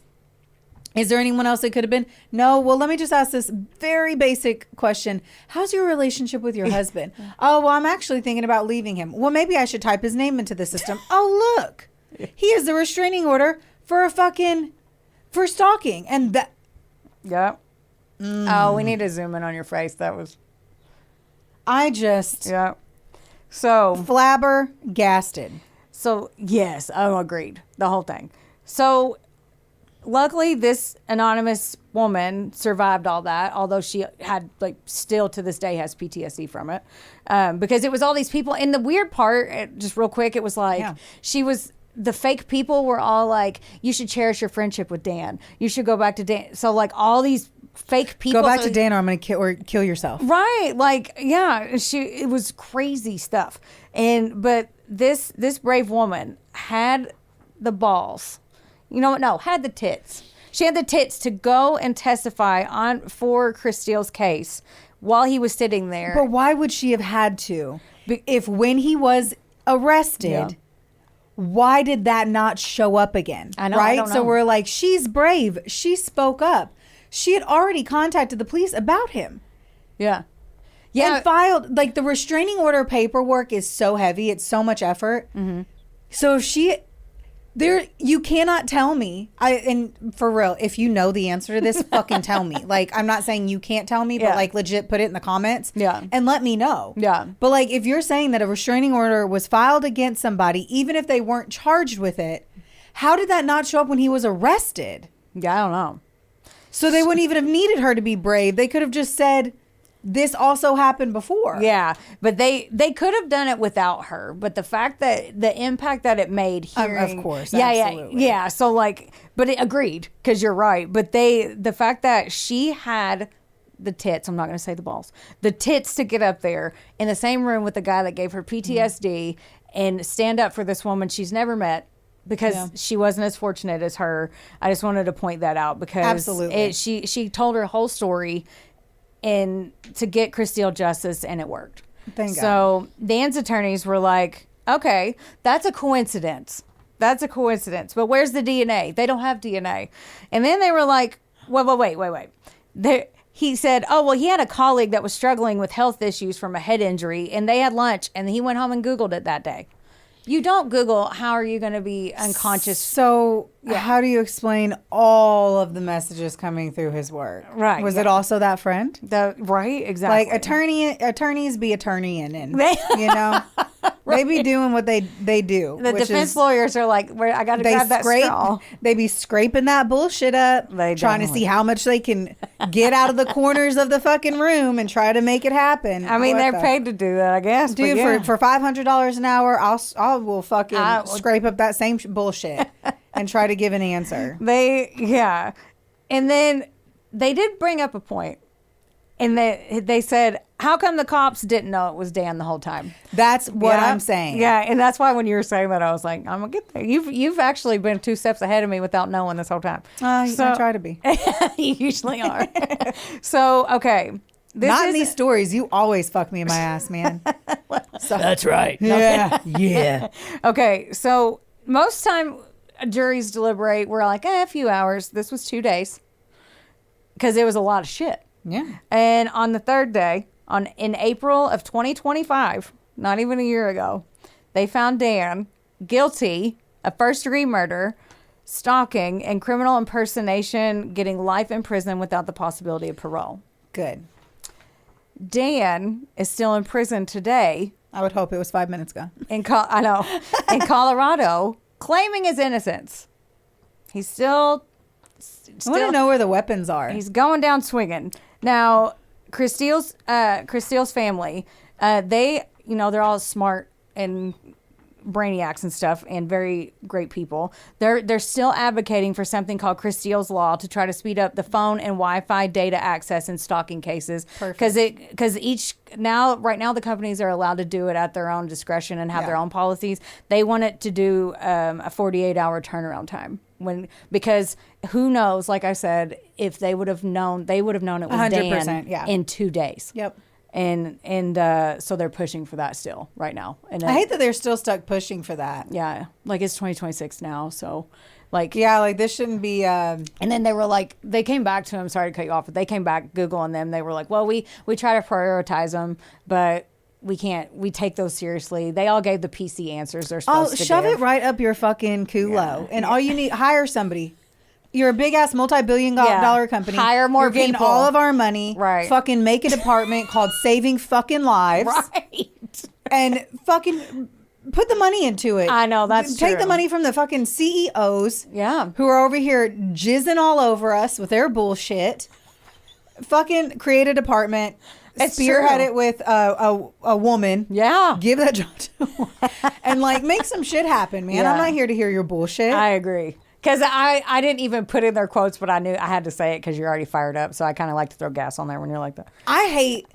Is there anyone else it could have been? No. Well, let me just ask this very basic question. How's your relationship with your husband? Oh, well, I'm actually thinking about leaving him. Well, maybe I should type his name into the system. Oh, look. He has the restraining order for for stalking. And that. Yeah. Oh, we need to zoom in on your face. That was. Yeah. So. Flabbergasted. So, yes. Oh, agreed. The whole thing. So. Luckily, this anonymous woman survived all that, although she had, like, still to this day has PTSD from it. Because it was all these people. And the weird part, just real quick, it was like, the fake people were all like, you should cherish your friendship with Dan. You should go back to Dan. So, like, all these fake people. Go back to Dan or I'm going to kill yourself. Right. Like, yeah, it was crazy stuff. But this brave woman had the balls. You know what? No, had the tits. She had the tits to go and testify for Kristil's case while he was sitting there. But why would she have had to? If when he was arrested, why did that not show up again? I know, right? I don't know. So we're like, she's brave. She spoke up. She had already contacted the police about him. Yeah. Yeah. And filed, like, the restraining order paperwork is so heavy. It's so much effort. Mm-hmm. So you cannot tell me. And for real, if you know the answer to this, fucking tell me. Like, I'm not saying you can't tell me, but like legit put it in the comments. Yeah. And let me know. Yeah. But like, if you're saying that a restraining order was filed against somebody, even if they weren't charged with it, how did that not show up when he was arrested? Yeah, I don't know. So they wouldn't even have needed her to be brave. They could have just said, this also happened before. Yeah, but they could have done it without her. But the fact that the impact that it made hearing, of course, absolutely. Yeah. So like, but it agreed because you're right. But the fact that she had the tits, I'm not going to say the balls, the tits to get up there in the same room with the guy that gave her PTSD and stand up for this woman she's never met. Because she wasn't as fortunate as her. I just wanted to point that out because absolutely. She told her whole story and to get Kristil justice, and it worked. Thank God. So Dan's attorneys were like, okay, that's a coincidence. That's a coincidence. But where's the DNA? They don't have DNA. And then they were like, wait. He said, oh, well, he had a colleague that was struggling with health issues from a head injury, and they had lunch, and he went home and Googled it that day. You don't Google, how are you going to be unconscious? So how do you explain all of the messages coming through his work? Right. Was it also that friend? Right, exactly. Like attorneys be attorneying in, you know? Right. They be doing what they do. The defense lawyers are like, I got to grab that straw. They be scraping that bullshit up, trying to see how much they can get out of the corners of the fucking room and try to make it happen. I mean, they're paid to do that, I guess. Dude, for $500 an hour, I will fucking scrape up that same bullshit and try to give an answer. And then they did bring up a point. And they said, how come the cops didn't know it was Dan the whole time? That's what I'm saying. Yeah, and that's why when you were saying that, I was like, I'm going to get there. You've actually been 2 steps ahead of me without knowing this whole time. I try to be. You usually are. So, okay. Not in these stories. You always fuck me in my ass, man. So, that's right. Yeah. Okay, so most time juries deliberate, we're like, a few hours. This was 2 days. Because it was a lot of shit. Yeah. And on the third day, in April of 2025, not even a year ago, they found Dan guilty of first-degree murder, stalking, and criminal impersonation, getting life in prison without the possibility of parole. Good. Dan is still in prison today. I would hope it was 5 minutes ago. In Colorado, claiming his innocence. He's still I want to know where the weapons are. He's going down swinging. Now, Kristil's family, they're all smart and brainiacs and stuff and very great people. They're still advocating for something called Kristil's Law to try to speed up the phone and Wi-Fi data access in stalking cases. Because right now the companies are allowed to do it at their own discretion and have their own policies. They want it to do a 48-hour turnaround time. Because who knows, like I said, if they would have known it was 100%, Dan in 2 days. Yep. And so they're pushing for that still right now. And I hate that they're still stuck pushing for that. Yeah. Like it's 2026 now. So like, yeah, like this shouldn't be, and then they were like, they came back to him. Sorry to cut you off, but they came back Googling them. They were like, well, we try to prioritize them, but we can't. We take those seriously. They all gave the PC answers they're supposed to shove give. it right up your fucking culo. And all you need, hire somebody. You're a big ass multi-billion dollar company. Hire more You're getting people. all of our money. Right. Fucking make a department called Saving Fucking Lives. Right. And fucking put the money into it. I know, that's Take true. the money from the fucking CEOs. Yeah. Who are over here jizzing all over us with their bullshit. Fucking create a department. Spearhead it with a woman. Yeah. Give that job to a woman. And like make some shit happen, man. Yeah. I'm not here to hear your bullshit. I agree. Because I didn't even put in their quotes, but I knew I had to say it because you're already fired up. So I kind of like to throw gas on there when you're like that. I hate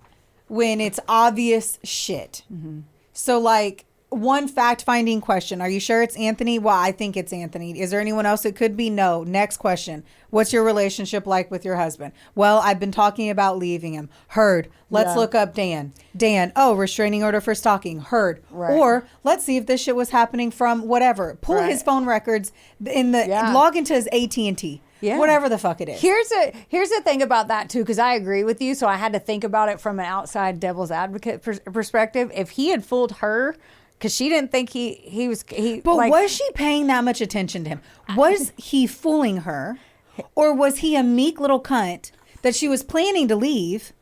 when it's obvious shit. Mm-hmm. So like one fact-finding question. Are you sure it's Anthony? Well, I think it's Anthony. Is there anyone else it could be? No. Next question. What's your relationship like with your husband? Well, I've been talking about leaving him. Heard. Let's look up Dan. Dan. Oh, restraining order for stalking. Heard. Right. Or let's see if this shit was happening from whatever. Pull his phone records in the log into his AT&T. Yeah. Whatever the fuck it is. Here's the thing about that too, because I agree with you. So I had to think about it from an outside devil's advocate perspective. If he had fooled her, because she didn't think he was. But like, was she paying that much attention to him? Was he fooling her, or was he a meek little cunt that she was planning to leave?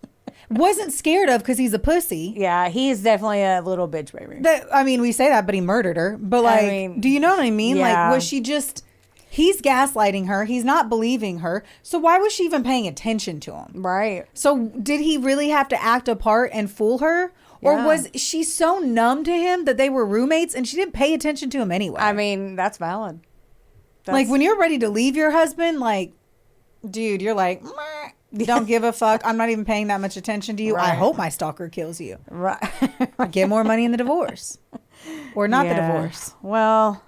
Wasn't scared of because he's a pussy. Yeah, he is definitely a little bitch baby. I mean, we say that, but he murdered her. But like, do you know what I mean? Yeah. Like, was she just? He's gaslighting her. He's not believing her. So why was she even paying attention to him? Right. So did he really have to act a part and fool her? Or was she so numb to him that they were roommates and she didn't pay attention to him anyway? I mean, that's valid. Like, when you're ready to leave your husband, like, dude, you're like, don't give a fuck. I'm not even paying that much attention to you. Right. I hope my stalker kills you. Right. Get more money in the divorce. Or not the divorce. Well,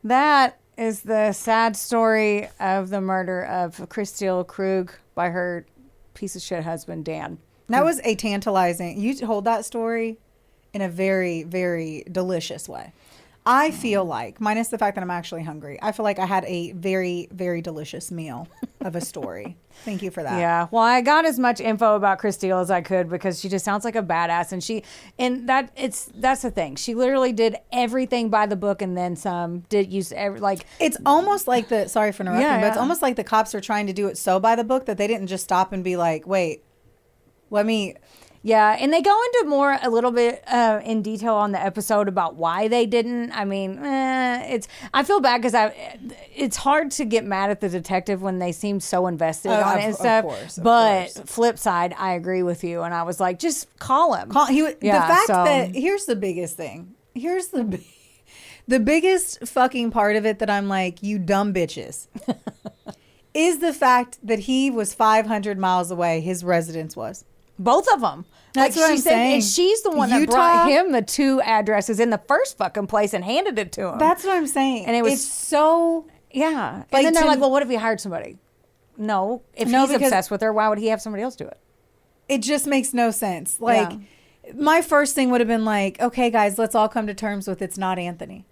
that is the sad story of the murder of Kristil Krug by her piece of shit husband, Dan. That was a tantalizing. You hold that story in a very, very delicious way. I feel like, minus the fact that I'm actually hungry, I feel like I had a very, very delicious meal of a story. Thank you for that. Yeah. Well, I got as much info about Kristil as I could because she just sounds like a badass, and that's the thing. She literally did everything by the book and then some. It's almost like sorry for interrupting, but it's almost like the cops are trying to do it so by the book that they didn't just stop and be like, wait, let me. Yeah, and they go into a little bit in detail on the episode about why they didn't. I mean, I feel bad because it's hard to get mad at the detective when they seem so invested on it and stuff. Of course. Flip side, I agree with you, and I was like, just call him. Here's the biggest thing. Here's the biggest fucking part of it that I'm like, you dumb bitches, is the fact that he was 500 miles away. His residence was. Both of them. That's what I'm saying. And she's the one that brought him the two addresses in the first fucking place and handed it to him. That's what I'm saying. And it's so... Yeah. And then they're like, well, what if he hired somebody? No. If he's obsessed with her, why would he have somebody else do it? It just makes no sense. Like, my first thing would have been like, okay, guys, let's all come to terms with it's not Anthony.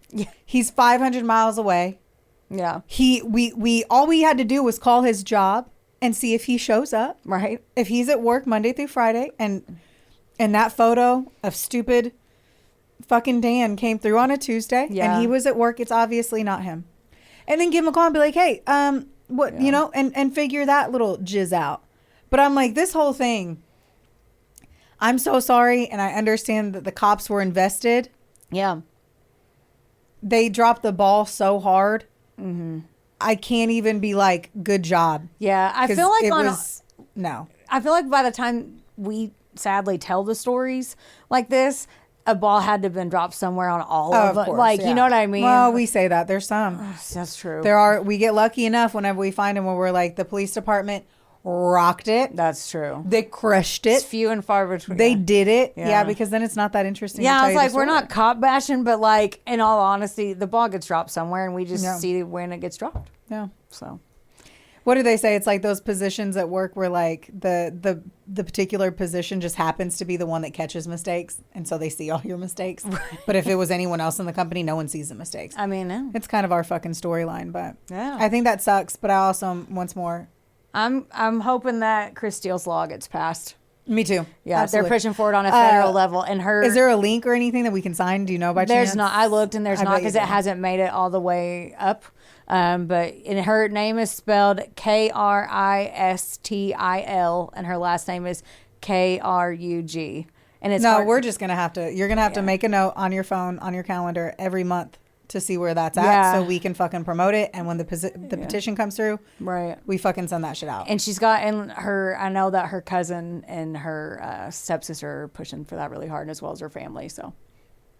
Yeah. He's 500 miles away. Yeah. All we had to do was call his job and see if he shows up. Right. If he's at work Monday through Friday and that photo of stupid fucking Dan came through on a Tuesday and he was at work, it's obviously not him. And then give him a call and be like, hey, and figure that little jizz out. But I'm like, this whole thing, I'm so sorry. And I understand that the cops were invested. Yeah. They dropped the ball so hard. Mm-hmm. I can't even be like, good job. Yeah, I feel like no. I feel like by the time we sadly tell the stories like this, a ball had to have been dropped somewhere on all of it. Like, you know what I mean? Well, we say that. There's some. That's true. We get lucky enough whenever we find them where we're like, the police department rocked it. That's true. They crushed it. It's few and far between. They did it. Yeah, because then it's not that interesting. Yeah, I was like, we're not cop bashing, but like, in all honesty, the ball gets dropped somewhere and we just see when it gets dropped. Yeah. So, what do they say? It's like those positions at work where like the particular position just happens to be the one that catches mistakes, and so they see all your mistakes. Right. But if it was anyone else in the company, no one sees the mistakes. I mean, it's kind of our fucking storyline, but I think that sucks. But I also, once more, I'm hoping that Kristil's law gets passed. Me too. Yeah, absolutely. They're pushing for it on a federal level. And is there a link or anything that we can sign? Do you know by chance? There's not. I looked and there's not because it hasn't made it all the way up. But her name is spelled Kristil, and her last name is Krug. And it's we're just gonna have to. You're gonna have to make a note on your phone, on your calendar every month to see where that's at, so we can fucking promote it. And when the petition comes through, right, we fucking send that shit out. And she's got I know that her cousin and her stepsister are pushing for that really hard, as well as her family. So,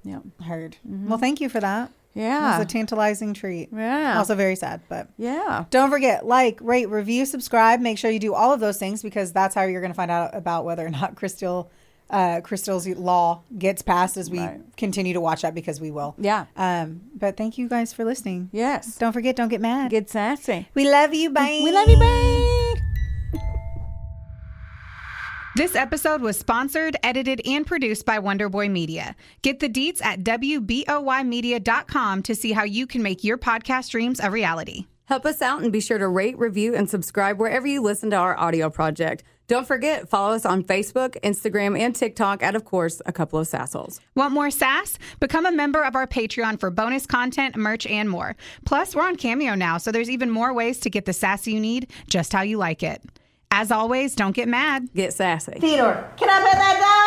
yeah, heard. Mm-hmm. Well, thank you for that. Yeah. It was a tantalizing treat. Yeah. Also very sad, but yeah. Don't forget, like, rate, review, subscribe. Make sure you do all of those things because that's how you're going to find out about whether or not Kristil Kristil's law gets passed as we continue to watch that, because we will. Yeah. But thank you guys for listening. Yes. Don't forget, don't get mad. Get sassy. We love you. Bye. We love you. Bye. This episode was sponsored, edited, and produced by Wonderboy Media. Get the deets at WBOYmedia.com to see how you can make your podcast dreams a reality. Help us out and be sure to rate, review, and subscribe wherever you listen to our audio project. Don't forget, follow us on Facebook, Instagram, and TikTok at, of course, A Couple of Sassholes. Want more sass? Become a member of our Patreon for bonus content, merch, and more. Plus, we're on Cameo now, so there's even more ways to get the sass you need just how you like it. As always, don't get mad. Get sassy. Theodore, can I pet that dog?